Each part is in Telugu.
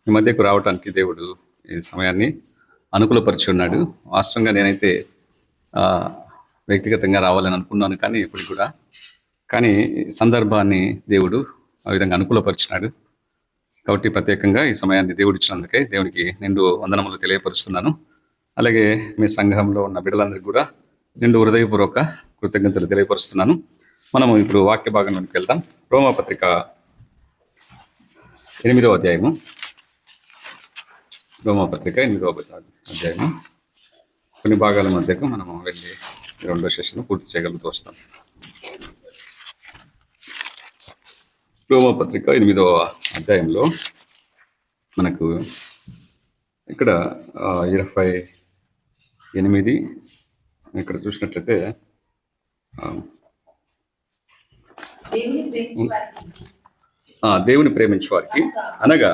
ఈ మధ్యకు రావడానికి దేవుడు ఈ సమయాన్ని అనుకూలపరిచి ఉన్నాడు. వాస్తవంగా నేనైతే వ్యక్తిగతంగా రావాలని అనుకున్నాను, కానీ ఇప్పుడు కూడా సందర్భాన్ని దేవుడు ఆ విధంగా అనుకూలపరిచినాడు. కాబట్టి ప్రత్యేకంగా ఈ సమయాన్ని దేవుడు ఇచ్చినందుకే దేవునికి నిండు వందనములు తెలియపరుస్తున్నాను. అలాగే మీ సంఘంలో ఉన్న బిడ్డలందరికీ కూడా నిండు హృదయపూర్వక కృతజ్ఞతలు తెలియపరుస్తున్నాను. మనము ఇప్పుడు వాక్య భాగంలోకి వెళ్దాం. రోమాపత్రిక 8వ అధ్యాయము. రోమాపత్రిక 8వ అధ్యాయము కొన్ని భాగాల మధ్యకు మనము వెళ్ళి 2వ సెషన్ పూర్తి చేయగలుగుతూ వస్తాం. రోమాపత్రిక 8వ అధ్యాయంలో మనకు ఇక్కడ 28 ఇక్కడ చూసినట్లయితే దేవుని ప్రేమించే వారికి అనగా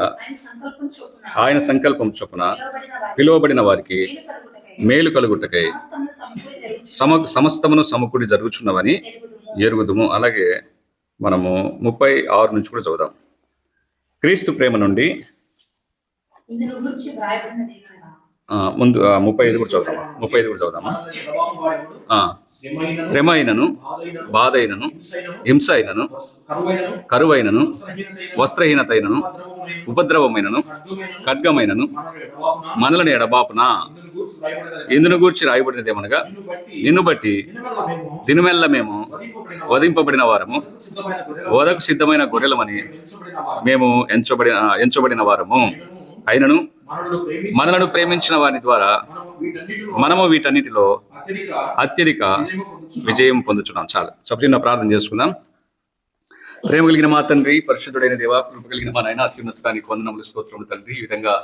ఆయన సంకల్పం చొప్పున పిలువబడిన వారికి మేలు కలుగుటకై సమస్తమును సమకూడి జరుగుచున్నవని ఎరుగుదుము. అలాగే మనము 36 నుంచి కూడా చదువుదాం. క్రీస్తు ప్రేమ నుండి ముందు 35 కూడా చదువుతామా? 35 కూడా చదువుదామా? శ్రమ అయినను, బాధ అయినను, హింస అయినను, కరువైనను, వస్త్రహీనత అయినను, ఉపద్రవమైనను, ఖడ్గమైనను మనలను ఎడబాపున ఇందును గూర్చి రాయబడినదేమనగా, నిన్ను బట్టి దినమెల్ల మేము వధింపబడిన వారము, వధకు సిద్ధమైన గొర్రెలమని మేము ఎంచబడిన వారము అయినను మనలను ప్రేమించిన వారి ద్వారా మనము వీటన్నిటిలో అత్యధిక విజయం పొందుతున్నాం. చాలా సభ్యున్న ప్రార్థన చేసుకుందాం. ప్రేమ కలిగిన మా తండ్రి, పరిశుద్ధుడైన దేవా, కృప కలిగిన మా నాయన, అత్యున్నతానికి వందనములు, స్తోత్రములు తండ్రి. ఈ విధంగా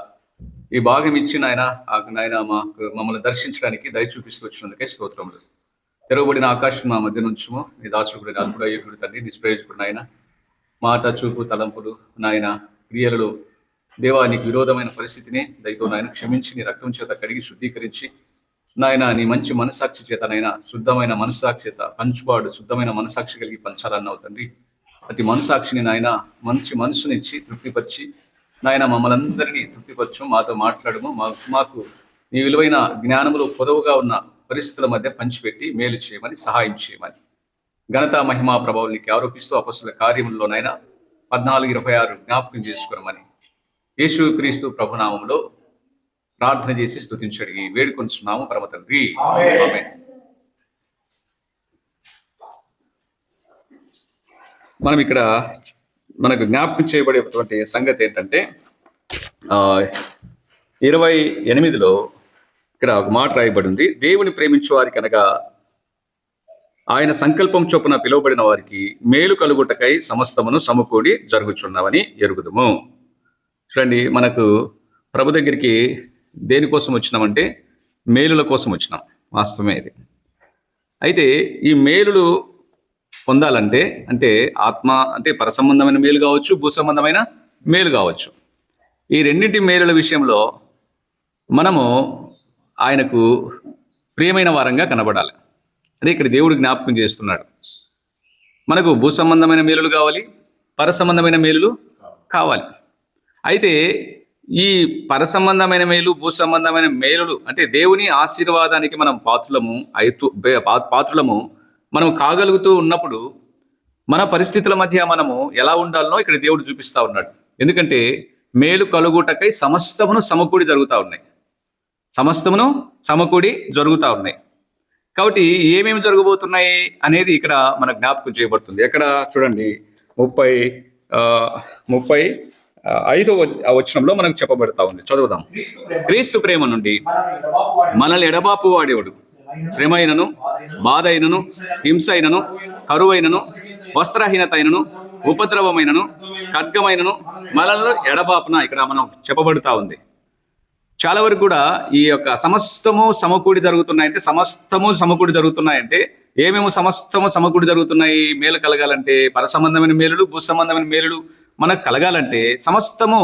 ఈ భాగం ఇచ్చి నాయన మమ్మల్ని దర్శించడానికి దయ చూపిస్తూ వచ్చినందుకే స్తోత్రములు. తెరవబడిన ఆకాశం మా మధ్య నుంచుము. నీ దాసుడు అద్భుత అయ్యేకుడు తండ్రి, నిష్ప్రయోజకుడు నాయన, మాట, చూపు, తలంపులు నాయన, క్రియలలో దేవా నీకు విరోధమైన పరిస్థితిని దయతో నాయన క్షమించి నీ రక్తం చేత కడిగి శుద్ధీకరించి నాయన నీ మంచి మనస్సాక్షి చేత నాయన శుద్ధమైన మనస్సాక్షి చేత పంచువాడు శుద్ధమైన మనస్సాక్షి కలిగి పంచాలన్నావు తండ్రి. అటు మనస్సాక్షిని నాయన మంచి మనసునిచ్చి తృప్తిపరిచి నాయన మమ్మల్ని అందరినీ తృప్తిపరచు, మాతో మాట్లాడము, మాకు నీ విలువైన జ్ఞానములో పొదవుగా ఉన్న పరిస్థితుల మధ్య పంచిపెట్టి మేలు చేయమని, సహాయం చేయమని, ఘనత మహిమా ప్రభావానికి ఆరోపిస్తూ అపొస్తలుల కార్యముల్లోనైనా 14:26 జ్ఞాపకం చేసుకోమని యేసు క్రీస్తు ప్రభునామంలో ప్రార్థన చేసి స్తుతించడిగి వేడుకొంచున్నాము పరమ తండ్రి, ఆమేన్. మనం ఇక్కడ మనకు జ్ఞాపకం చేయబడేటువంటి సంగతి ఏంటంటే 28లో ఇక్కడ ఒక మాట రాయబడి ఉంది. దేవుని ప్రేమించే వారికి అనగా ఆయన సంకల్పం చొప్పున పిలువబడిన వారికి మేలు కలుగుటకై సమస్తమును సమకూడి జరుగుచున్నవని ఎరుగుదుము. చూడండి, మనకు ప్రభు దగ్గరికి దేనికోసం వచ్చినామంటే మేలుల కోసం వచ్చినాం. వాస్తవమే ఇది. అయితే ఈ మేలులు పొందాలంటే అంటే ఆత్మ అంటే పరసంబంధమైన మేలు కావచ్చు, భూ సంబంధమైన మేలు కావచ్చు. ఈ రెండింటి మేలుల విషయంలో మనము ఆయనకు ప్రియమైన వారంగా కనబడాలి. అదే ఇక్కడ దేవుడు జ్ఞాపకం చేస్తున్నాడు. మనకు భూ సంబంధమైన మేలులు కావాలి, పరసంబంధమైన మేలులు కావాలి. అయితే ఈ పరసంబంధమైన మేలు, భూ సంబంధమైన మేలులు అంటే దేవుని ఆశీర్వాదానికి మనం పాత్రులము మనం కాగలుగుతూ ఉన్నప్పుడు మన పరిస్థితుల మధ్య మనము ఎలా ఉండాలనో ఇక్కడ దేవుడు చూపిస్తా ఉన్నాడు. ఎందుకంటే మేలు కలుగుటకై సమస్తమును సమకూడి జరుగుతూ ఉన్నాయి. సమస్తమును సమకూడి జరుగుతూ ఉన్నాయి. కాబట్టి ఏమేమి జరగబోతున్నాయి అనేది ఇక్కడ మన జ్ఞాపకం చేయబడుతుంది. ఎక్కడ చూడండి, 35వ వచనంలో మనకు చెప్పబడతా ఉంది. చదువుదాం. క్రీస్తు ప్రేమ నుండి మనల్ని ఎడబాపు వాడేవాడు శ్రమ అయినను, బాధ అయినను, హింస అయినను, కరువైనను, వస్త్రహీనత అయినను, ఉపద్రవమైనను, ఖడ్గమైనను మనల్ని ఎడబాపున ఇక్కడ మనం చెప్పబడుతా ఉంది. చాలా వరకు కూడా ఈ యొక్క సమస్తము సమకూడి జరుగుతున్నాయంటే ఏమేమో సమస్తము సమకూడి జరుగుతున్నాయి. మేలు కలగాలంటే పరసంబంధమైన మేలులు, భూ సంబంధమైన మేలులు మనకు కలగాలంటే సమస్తము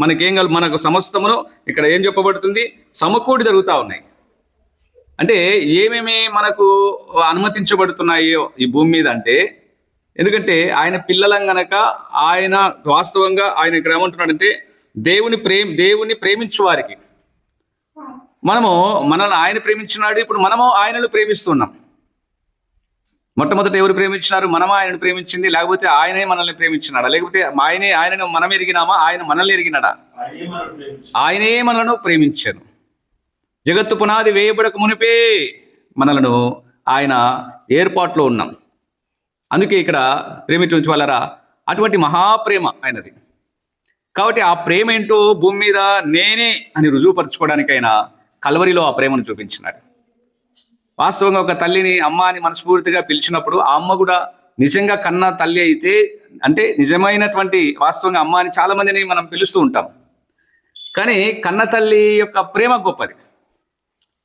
మనకు సమస్తమును ఇక్కడ ఏం చెప్పబడుతుంది? సమకూడి జరుగుతూ ఉన్నాయి. అంటే ఏమేమి మనకు అనుమతించబడుతున్నాయో ఈ భూమి మీద అంటే, ఎందుకంటే ఆయన పిల్లలం గనక ఆయన వాస్తవంగా ఆయన ఇక్కడ ఏమంటున్నాడంటే దేవుని ప్రేమించు వారికి మనల్ని ఆయన ప్రేమించినాడు. ఇప్పుడు మనము ఆయనను ప్రేమిస్తున్నాం. మొట్టమొదట ఎవరు ప్రేమించినారు? మనము ఆయనను ప్రేమించింది, లేకపోతే ఆయనే మనల్ని ప్రేమించినాడా? లేకపోతే ఆయనను మనం ఎరిగినామా? ఆయన మనల్ని ఎరిగినాడా? ఆయనే మనలను ప్రేమించాను. జగత్తు పునాది వేయబడక మునిపే మనలను ఆయన ఏర్పాట్లో ఉన్నాం. అందుకే ఇక్కడ ప్రేమించు వాళ్ళరా, అటువంటి మహాప్రేమ ఆయనది. కాబట్టి ఆ ప్రేమ ఏంటో భూమి మీద నేనే అని రుజువుపరచుకోవడానికైనా కల్వరిలో ఆ ప్రేమను చూపించినాడు. వాస్తవంగా ఒక తల్లిని అమ్మ అని మనస్ఫూర్తిగా పిలిచినప్పుడు ఆ అమ్మ కూడా నిజంగా కన్న తల్లి అయితే, అంటే నిజమైనటువంటి వాస్తవంగా అమ్మ అని చాలా మందిని మనం పిలుస్తూ ఉంటాం. కానీ కన్న తల్లి యొక్క ప్రేమ గొప్పది.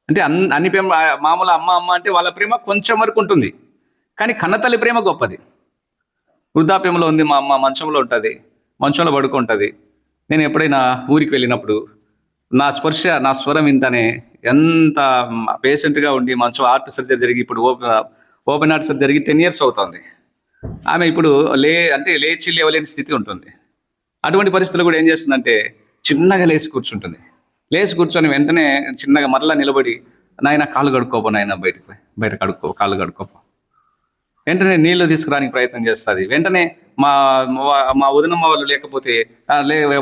అంటే అన్ని ప్రేమ మామూలు అమ్మ అంటే వాళ్ళ ప్రేమ కొంచెం వరకు ఉంటుంది. కానీ కన్నతల్లి ప్రేమ గొప్పది. వృద్ధాప్యంలో ఉంది మా అమ్మ, మంచంలో ఉంటుంది, మంచంలో పడుకుంటుంది. నేను ఎప్పుడైనా ఊరికి వెళ్ళినప్పుడు నా స్పర్శ, నా స్వరం వింటానే ఎంత పేషెంట్గా ఉండి, మంచం హార్ట్ సర్జరీ జరిగి ఇప్పుడు ఓపెన్ హార్ట్ సర్జరీ జరిగి 10 years అవుతుంది. ఆమె ఇప్పుడు లేచి లేవలేని స్థితి ఉంటుంది. అటువంటి పరిస్థితులు కూడా ఏం చేస్తుందంటే చిన్నగా లేచి కూర్చుంటుంది. లేచి కూర్చొని వెంటనే చిన్నగా మరలా నిలబడి, నాయన కాళ్ళు కడుక్కోపో, నాయన బయట కాళ్ళు కడుక్కోపో. వెంటనే నీళ్లు తీసుకురానికి ప్రయత్నం చేస్తుంది. వెంటనే మా వదినమ్మ వాళ్ళు లేకపోతే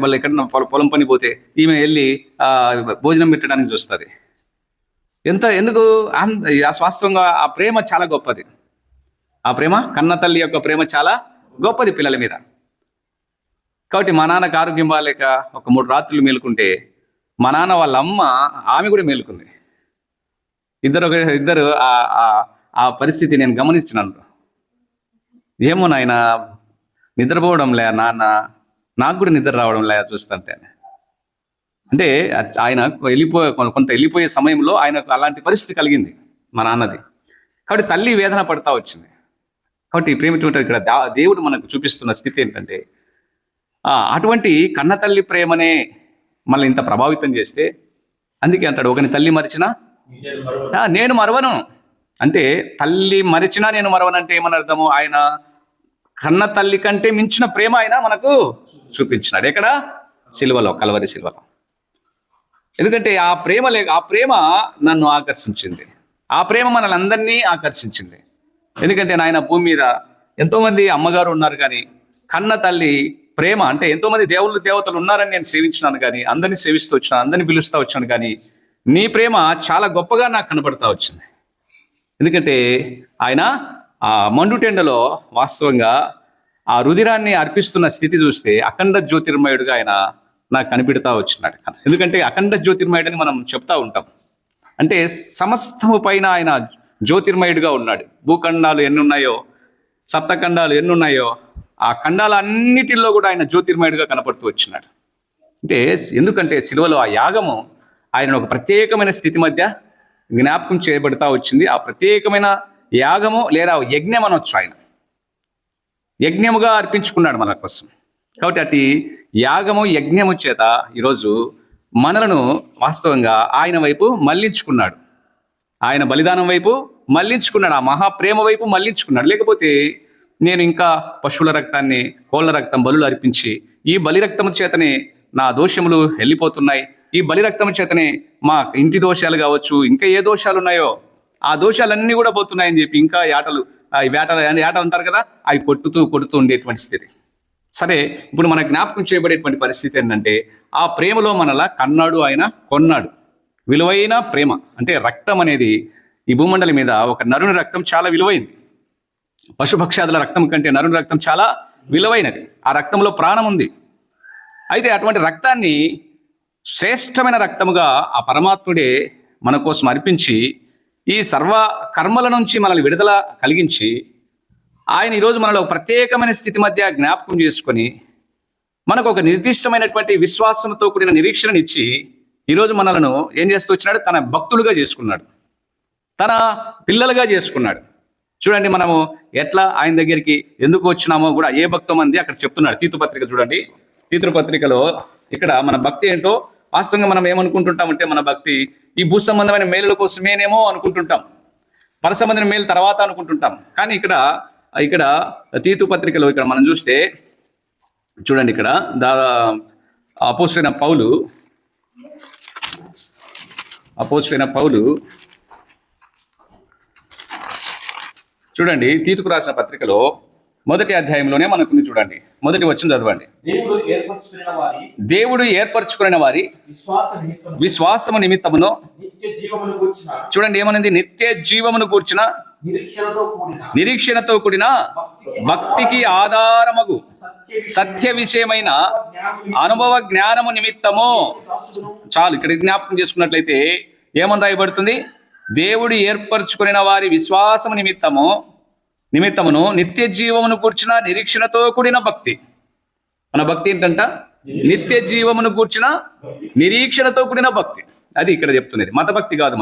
వాళ్ళు ఎక్కడ పొలం పని పోతే ఈమె వెళ్ళి భోజనం పెట్టడానికి చూస్తుంది. ఎందుకు వాస్తవంగా ఆ ప్రేమ చాలా గొప్పది. ఆ ప్రేమ, కన్న తల్లి యొక్క ప్రేమ చాలా గొప్పది పిల్లల మీద. కాబట్టి మా నాన్నకు ఆరోగ్యం బాగాలేక ఒక 3 రాత్రులు మేలుకుంటే మా నాన్న వాళ్ళ అమ్మ, ఆమె కూడా మేలుకుంది. ఇద్దరు ఆ పరిస్థితి నేను గమనించినాను. ఏమో నాయన నిద్రపోవడం లే నాన్న, నాకు కూడా నిద్ర రావడం లే చూస్తుంటే. అంటే ఆయన కొంత వెళ్ళిపోయే సమయంలో ఆయనకు అలాంటి పరిస్థితి కలిగింది మా నాన్నది. కాబట్టి తల్లి వేదన పడతా వచ్చింది. కాబట్టి ప్రేమిటువంటి ఇక్కడ దేవుడు మనకు చూపిస్తున్న స్థితి ఏంటంటే, అటువంటి కన్న తల్లి ప్రేమనే మళ్ళీ ఇంత ప్రభావితం చేస్తే, అందుకే అంటాడు ఒకని తల్లి మరిచినా నేను మరవను. అంటే తల్లి మరిచినా నేను మరవనంటే ఏమని అర్థము? ఆయన కన్న తల్లి కంటే మించిన ప్రేమ ఆయన మనకు చూపించినాడు. ఎక్కడ? సిలువలో, కల్వరి సిలువలో. ఎందుకంటే ఆ ప్రేమ నన్ను ఆకర్షించింది. ఆ ప్రేమ మనల్ని అందరినీ ఆకర్షించింది. ఎందుకంటే నాయన భూమి మీద ఎంతోమంది అమ్మగారు ఉన్నారు, కానీ కన్న తల్లి ప్రేమ అంటే ఎంతోమంది దేవతలు ఉన్నారని నేను సేవించినాను, కానీ అందరినీ సేవిస్తూ వచ్చినాను, అందరినీ పిలుస్తూ వచ్చాను, కానీ నీ ప్రేమ చాలా గొప్పగా నాకు కనబడతా వచ్చింది. ఎందుకంటే ఆయన ఆ మండుటెండలో వాస్తవంగా ఆ రుధిరాన్ని అర్పిస్తున్న స్థితి చూస్తే అఖండ జ్యోతిర్మయుడుగా ఆయన నాకు కనిపెడతా వచ్చినాడు. ఎందుకంటే అఖండ జ్యోతిర్మయుడు అని మనం చెప్తా ఉంటాం. అంటే సమస్తము పైన ఆయన జ్యోతిర్మయుడుగా ఉన్నాడు. భూఖండాలు ఎన్ని ఉన్నాయో, సప్తఖండాలు ఎన్ని ఉన్నాయో, ఆ ఖండాలన్నిటిలో కూడా ఆయన జ్యోతిర్మయుడుగా కనపడుతూ వచ్చినాడు. అంటే ఎందుకంటే సిలువలో ఆ యాగము ఆయన ఒక ప్రత్యేకమైన స్థితి మధ్య జ్ఞాపకం చేయబడతా వచ్చింది. ఆ ప్రత్యేకమైన యాగము లేదా యజ్ఞం అనొచ్చు. ఆయన యజ్ఞముగా అర్పించుకున్నాడు మన కోసం. కాబట్టి అటు యాగము యజ్ఞము చేత ఈరోజు మనలను వాస్తవంగా ఆయన వైపు మళ్లించుకున్నాడు. ఆయన బలిదానం వైపు మళ్లించుకున్నాడు, ఆ మహాప్రేమ వైపు మళ్లించుకున్నాడు. లేకపోతే నేను ఇంకా పశువుల రక్తాన్ని, కోళ్ళ రక్తం బలులు అర్పించి ఈ బలి రక్తము చేతనే నా దోషములు వెళ్ళిపోతున్నాయి, ఈ బలి రక్తము చేతనే మా ఇంటి దోషాలు కావచ్చు, ఇంకా ఏ దోషాలు ఉన్నాయో ఆ దోషాలన్నీ కూడా పోతున్నాయని చెప్పి ఇంకా యాటలు అంటారు కదా, అవి కొడుతూ ఉండేటువంటి స్థితి. సరే, ఇప్పుడు మన జ్ఞాపకం చేయబడేటువంటి పరిస్థితి ఏంటంటే ఆ ప్రేమలో మనలా కన్నాడు, ఆయన కొన్నాడు. విలువైన ప్రేమ అంటే రక్తం అనేది ఈ భూమండలి మీద ఒక నరుని రక్తం చాలా విలువైంది. పశుపక్షాదుల రక్తం కంటే నరుని రక్తం చాలా విలువైనది. ఆ రక్తంలో ప్రాణం ఉంది. అయితే అటువంటి రక్తాన్ని శ్రేష్టమైన రక్తముగా ఆ పరమాత్ముడే మన కోసం అర్పించి ఈ సర్వ కర్మల నుంచి మనల్ని విడుదల కలిగించి ఆయన ఈరోజు మనలో ప్రత్యేకమైన స్థితి మధ్య జ్ఞాపకం చేసుకొని మనకు ఒక నిర్దిష్టమైనటువంటి విశ్వాసంతో కూడిన నిరీక్షణనిచ్చి ఈరోజు మనలను ఏం చేస్తూ వచ్చినాడు? తన భక్తులుగా చేసుకున్నాడు, తన పిల్లలుగా చేసుకున్నాడు. చూడండి, మనము ఎట్లా ఆయన దగ్గరికి ఎందుకు వచ్చినామో కూడా ఏ భక్తం మంది అక్కడ చెప్తున్నాడు. తీతుపత్రిక చూడండి. తీతుపత్రికలో ఇక్కడ మన భక్తి ఏంటో వాస్తవంగా మనం ఏమనుకుంటుంటామంటే మన భక్తి ఈ భూ సంబంధమైన మేలుల కోసమేనేమో అనుకుంటుంటాం, పర సంబంధమైన మేలు తర్వాత అనుకుంటుంటాం. కానీ ఇక్కడ తీతుపత్రికలో ఇక్కడ మనం చూస్తే చూడండి, ఇక్కడ అపోస్తలుడైన పౌలు చూడండి, తీతుకు రాసిన పత్రికలో 1వ అధ్యాయంలోనే మనకుంది. చూడండి, 1వ వచనం చదవండి. దేవుడు ఏర్పరచుకున్న వారి విశ్వాసము నిమిత్తమును, చూడండి ఏమనింది, నిత్య జీవమును కూర్చిన నిరీక్షణతో కూడిన భక్తికి ఆధారమగు సత్య విషయమైన అనుభవ జ్ఞానము నిమిత్తము. చాలు, ఇక్కడ జ్ఞాపకం చేసుకున్నట్లయితే ఏమని రాయబడుతుంది? దేవుడు ఏర్పరచుకున్న వారి విశ్వాసము నిమిత్తమును నిత్య జీవమును కూర్చిన నిరీక్షణతో కూడిన భక్తి. మన భక్తి ఏంటంట? నిత్య జీవమును కూర్చిన నిరీక్షణతో కూడిన భక్తి. అది ఇక్కడ చెప్తున్నది. మత భక్తి కాదు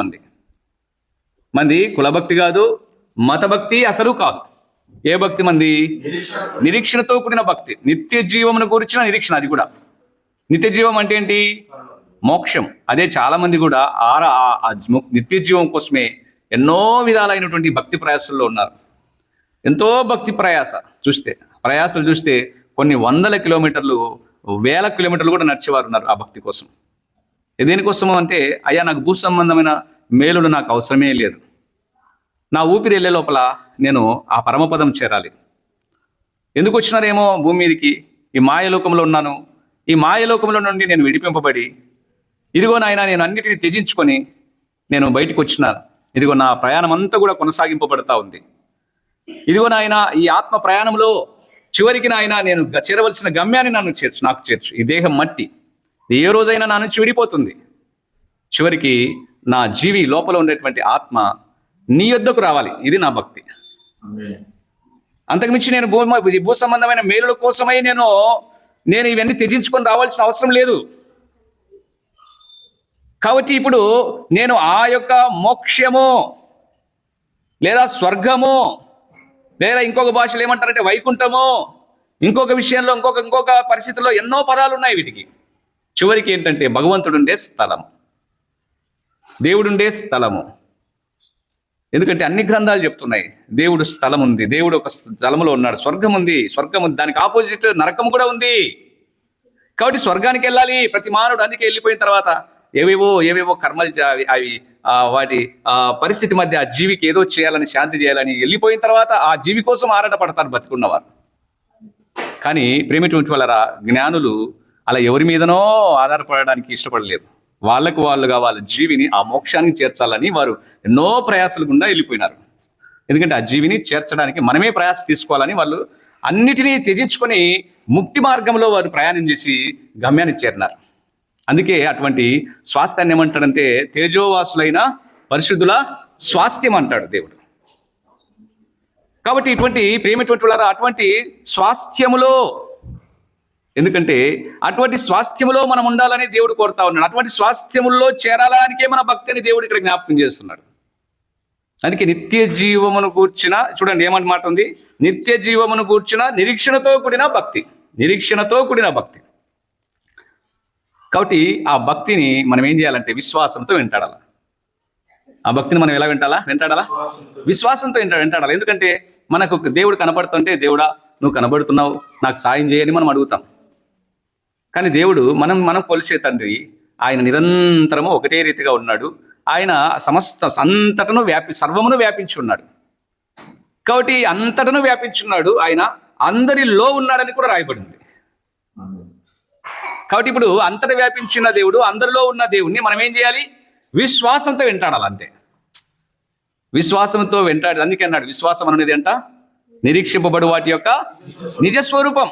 మంది కులభక్తి కాదు, మత భక్తి అసలు కాదు. ఏ భక్తి మంది? నిరీక్షణతో కూడిన భక్తి, నిత్య జీవమును కూర్చిన నిరీక్షణ. అది కూడా నిత్య జీవం అంటే ఏంటి? మోక్షం. అదే చాలా మంది కూడా నిత్య జీవం కోసమే ఎన్నో విధాలైనటువంటి భక్తి ప్రయాసాల్లో ఉన్నారు. ఎంతో భక్తి ప్రయాసాలు చూస్తే కొన్ని వందల కిలోమీటర్లు, వేల కిలోమీటర్లు కూడా నడిచేవారు ఉన్నారు ఆ భక్తి కోసం. దేనికోసము అంటే, అయ్యా నాకు భూ సంబంధమైన మేలులు నాకు అవసరమే లేదు, నా ఊపిరి వెళ్ళే లోపల నేను ఆ పరమపదం చేరాలి. ఎందుకు వచ్చినారేమో భూమి మీదకి? ఈ మాయలోకంలో ఉన్నాను, ఈ మాయలోకంలో నుండి నేను విడిపింపబడి, ఇదిగో నాయన నేను అన్నిటిని త్యజించుకొని నేను బయటకు వచ్చినాను. ఇదిగో నా ప్రయాణం అంతా కూడా కొనసాగింపబడతా ఉంది. ఇదిగో నాయన ఈ ఆత్మ ప్రయాణంలో చివరికి నాయన నేను చేరవలసిన గమ్యాన్ని నాకు చేర్చు. ఈ దేహం మట్టి, ఏ రోజైనా నా నుంచి విడిపోతుంది. చివరికి నా జీవి లోపల ఉండేటువంటి ఆత్మ నీ యొద్దకు రావాలి. ఇది నా భక్తి. అంతకుమించి నేను భూ సంబంధమైన మేలుల కోసమై నేను ఇవన్నీ త్యజించుకొని రావాల్సిన అవసరం లేదు. కాబట్టి ఇప్పుడు నేను ఆ యొక్క మోక్షము లేదా స్వర్గము లేదా ఇంకొక భాషలో ఏమంటారంటే వైకుంఠము, ఇంకొక విషయంలో ఇంకొక పరిస్థితుల్లో ఎన్నో పదాలు ఉన్నాయి వీటికి. చివరికి ఏంటంటే భగవంతుడుండే స్థలము, దేవుడుండే స్థలము. ఎందుకంటే అన్ని గ్రంథాలు చెప్తున్నాయి దేవుడు స్థలం ఉంది, దేవుడు ఒక స్థలములో ఉన్నాడు. స్వర్గం ఉంది, దానికి ఆపోజిట్ నరకం కూడా ఉంది. కాబట్టి స్వర్గానికి వెళ్ళాలి ప్రతి మానవుడు. అందుకే వెళ్ళిపోయిన తర్వాత ఏవేవో కర్మలు అవి వాటి పరిస్థితి మధ్య ఆ జీవికి ఏదో చేయాలని, శాంతి చేయాలని వెళ్ళిపోయిన తర్వాత ఆ జీవి కోసం ఆరాటపడతారు బతుకున్నవారు. కానీ ప్రేమిటువంటి వాళ్ళరా, జ్ఞానులు అలా ఎవరి మీదనో ఆధారపడడానికి ఇష్టపడలేదు. వాళ్ళుగా వాళ్ళ జీవిని ఆ మోక్షానికి చేర్చాలని వారు ఎన్నో ప్రయాసాలు గుండా వెళ్ళిపోయినారు. ఎందుకంటే ఆ జీవిని చేర్చడానికి మనమే ప్రయాస తీసుకోవాలని వాళ్ళు అన్నిటినీ త్యజించుకొని ముక్తి మార్గంలో వారు ప్రయాణం చేసి గమ్యాన్ని చేరినారు. అందుకే అటువంటి స్వాస్థ్యాన్ని ఏమంటాడంటే తేజోవాసులైన పరిశుద్ధుల స్వాస్థ్యం అంటాడు దేవుడు. కాబట్టి ఇటువంటి ప్రేమటువంటి వాళ్ళారా, అటువంటి స్వాస్థ్యములో, ఎందుకంటే అటువంటి స్వాస్థ్యములో మనం ఉండాలని దేవుడు కోరుతా ఉన్నాడు. అటువంటి స్వాస్థ్యముల్లో చేరాలనికే మన భక్తిని దేవుడు ఇక్కడ జ్ఞాపకం చేస్తున్నాడు. అందుకే నిత్య జీవమును కూర్చిన, చూడండి ఏమని మాట ఉంది, నిత్య జీవమును కూర్చిన నిరీక్షణతో కూడిన భక్తి. కాబట్టి ఆ భక్తిని మనం ఏం చేయాలంటే విశ్వాసంతో వెంటాడాలి. ఆ భక్తిని మనం ఎలా వెంటాడాలా? విశ్వాసంతో వెంటాడాలి. ఎందుకంటే మనకు దేవుడు కనబడుతుంటే, దేవుడా నువ్వు కనబడుతున్నావు, నాకు సాయం చేయని మనం అడుగుతాం. కానీ దేవుడు మనం కొలిసే తండ్రి, ఆయన నిరంతరము ఒకటే రీతిగా ఉన్నాడు. ఆయన అంతటను సర్వమును వ్యాపించి ఉన్నాడు. కాబట్టి అంతటను వ్యాపించున్నాడు. ఆయన అందరిలో ఉన్నాడని కూడా రాయబడింది. కాబట్టి ఇప్పుడు అంతట వ్యాపించిన దేవుడు, అందరిలో ఉన్న దేవుణ్ణి మనం ఏం చేయాలి? విశ్వాసంతో వెంటాడాలి. అంతే, విశ్వాసంతో వెంటాడు. అందుకే అన్నాడు విశ్వాసం అనేది అంట నిరీక్షింపబడు వాటి యొక్క నిజస్వరూపం.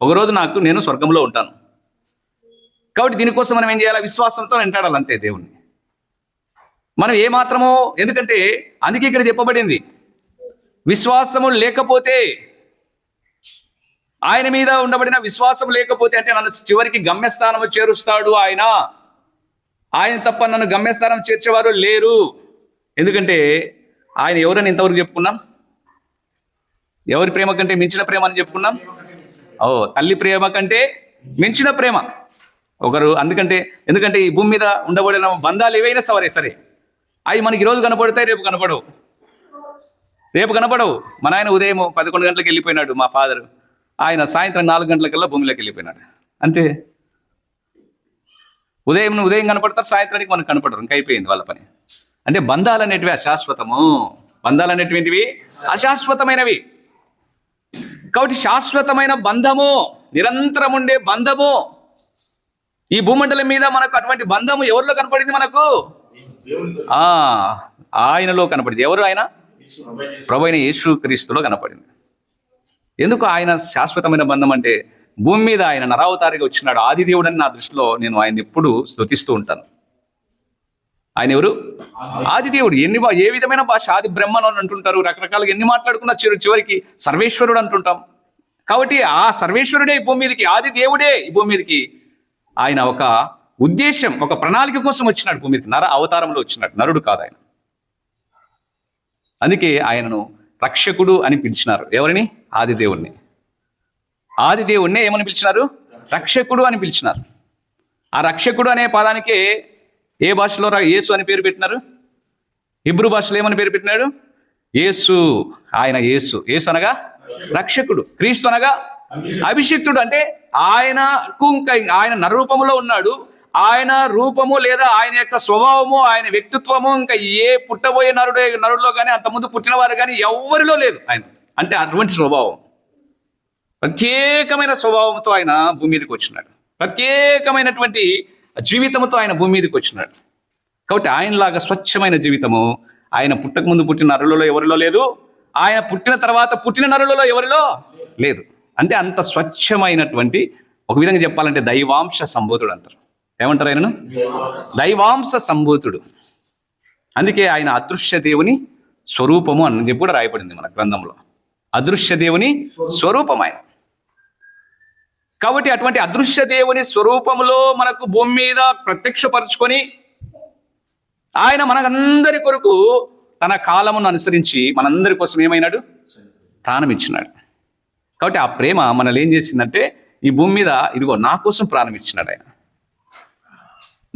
ఒకరోజు నేను స్వర్గంలో ఉంటాను. కాబట్టి దీనికోసం మనం ఏం చేయాలి? విశ్వాసంతో వెంటాడాలి. అంతే దేవుణ్ణి మనం ఏమాత్రమో, ఎందుకంటే అందుకే ఇక్కడ చెప్పబడింది, విశ్వాసము లేకపోతే, ఆయన మీద ఉండబడిన విశ్వాసం లేకపోతే అంటే నన్ను చివరికి గమ్యస్థానము చేరుస్తాడు ఆయన తప్ప నన్ను గమ్యస్థానం చేర్చేవారు లేరు. ఎందుకంటే ఆయన ఎవరని ఇంతవరకు చెప్పుకున్నాం? ఎవరి ప్రేమ కంటే మించిన ప్రేమ అని చెప్పుకున్నాం. తల్లి ప్రేమ కంటే మించిన ప్రేమ ఒకరు. ఎందుకంటే ఈ భూమి మీద ఉండబడిన బంధాలు ఏవైనా సరే అవి మనకి ఈరోజు కనపడతాయి, రేపు కనపడవు. మన ఆయన ఉదయం 11 గంటలకు వెళ్ళిపోయినాడు, మా ఫాదర్. ఆయన సాయంత్రం 4 గంటలకల్లా భూమిలోకి వెళ్ళిపోయినాడు. అంతే. ఉదయం కనపడతారు, సాయంత్రానికి మనకు కనపడరు, ఇంకా అయిపోయింది వాళ్ళ పని. అంటే బంధాలు అనేటివి అశాశ్వతము. బంధాలు అనేటువంటివి అశాశ్వతమైనవి. కాబట్టి శాశ్వతమైన బంధము, నిరంతరం ఉండే బంధము, ఈ భూమండలం మీద మనకు అటువంటి బంధము ఎవరిలో కనపడింది? మనకు ఆయనలో కనపడింది. ఎవరు ఆయన? ప్రభు అయిన యేసుక్రీస్తులో కనపడింది. ఎందుకు ఆయన శాశ్వతమైన బంధం అంటే, భూమి మీద ఆయన నరావతారిగా వచ్చినాడు, ఆది దేవుడని నా దృష్టిలో నేను ఆయన ఎప్పుడు స్తుతిస్తూ ఉంటాను. ఆయన ఎవరు? ఆది దేవుడు. ఏ విధమైన భాష? ఆది బ్రహ్మను అని అంటుంటారు, రకరకాలుగా ఎన్ని మాట్లాడుకున్నా చివరికి సర్వేశ్వరుడు అంటుంటాం. కాబట్టి ఆ సర్వేశ్వరుడే ఈ భూమి మీదకి, ఆది దేవుడే ఈ భూమి మీదకి ఆయన ఒక ఉద్దేశం, ఒక ప్రణాళిక కోసం వచ్చినాడు భూమి మీదకి. నర అవతారంలో వచ్చినాడు, నరుడు కాదు ఆయన. అందుకే ఆయనను రక్షకుడు అని పిలిచినారు. ఎవరిని? ఆది దేవుణ్ణి. ఆది దేవుణ్ణి ఏమని పిలిచినారు? రక్షకుడు అని పిలిచినారు. ఆ రక్షకుడు అనే పదానికే ఏ భాషలో యేసు అని పేరు పెట్టినారు? హిబ్రూ భాషలో ఏమని పేరు పెట్టినాడు? యేసు. ఆయన యేసు. యేసు అనగా రక్షకుడు, క్రీస్తు అనగా అభిషిక్తుడు. అంటే ఆయనకు ఇంకా ఆయన నరరూపములో ఉన్నాడు. ఆయన రూపము లేదా ఆయన యొక్క స్వభావము, ఆయన వ్యక్తిత్వము ఇంకా ఏ పుట్టబోయే నరుడిలో కానీ, అంతకుముందు పుట్టినవారు కానీ ఎవరిలో లేదు ఆయన. అంటే అటువంటి స్వభావం, ప్రత్యేకమైన స్వభావంతో ఆయన భూమి మీదకి వచ్చినాడు. ప్రత్యేకమైనటువంటి జీవితంతో ఆయన భూమి మీదకి వచ్చినాడు. కాబట్టి ఆయనలాగా స్వచ్ఛమైన జీవితము ఆయన పుట్టక ముందు పుట్టిన నరులలో ఎవరిలో లేదు, ఆయన పుట్టిన తర్వాత పుట్టిన నరులలో ఎవరిలో లేదు. అంటే అంత స్వచ్ఛమైనటువంటి, ఒక విధంగా చెప్పాలంటే దైవాంశ సంభూతుడు అంటారు. ఏమంటారు ఆయనను? దైవాంశ సంభూతుడు. అందుకే ఆయన అదృశ్య దేవుని స్వరూపము అని చెప్పి కూడా రాయబడింది మన గ్రంథంలో. అదృశ్య దేవుని స్వరూపం ఆయన. కాబట్టి అటువంటి అదృశ్య దేవుని స్వరూపములో మనకు భూమి మీద ప్రత్యక్షపరుచుకొని ఆయన మనందరి కొరకు తన కాలమును అనుసరించి మనందరి కోసం ఏమైనాడు? ప్రాణం ఇచ్చినాడు. కాబట్టి ఆ ప్రేమ మనల్ని ఏం చేసిందంటే, ఈ భూమి మీద ఇదిగో నా కోసం ప్రాణం ఇచ్చినాడు ఆయన.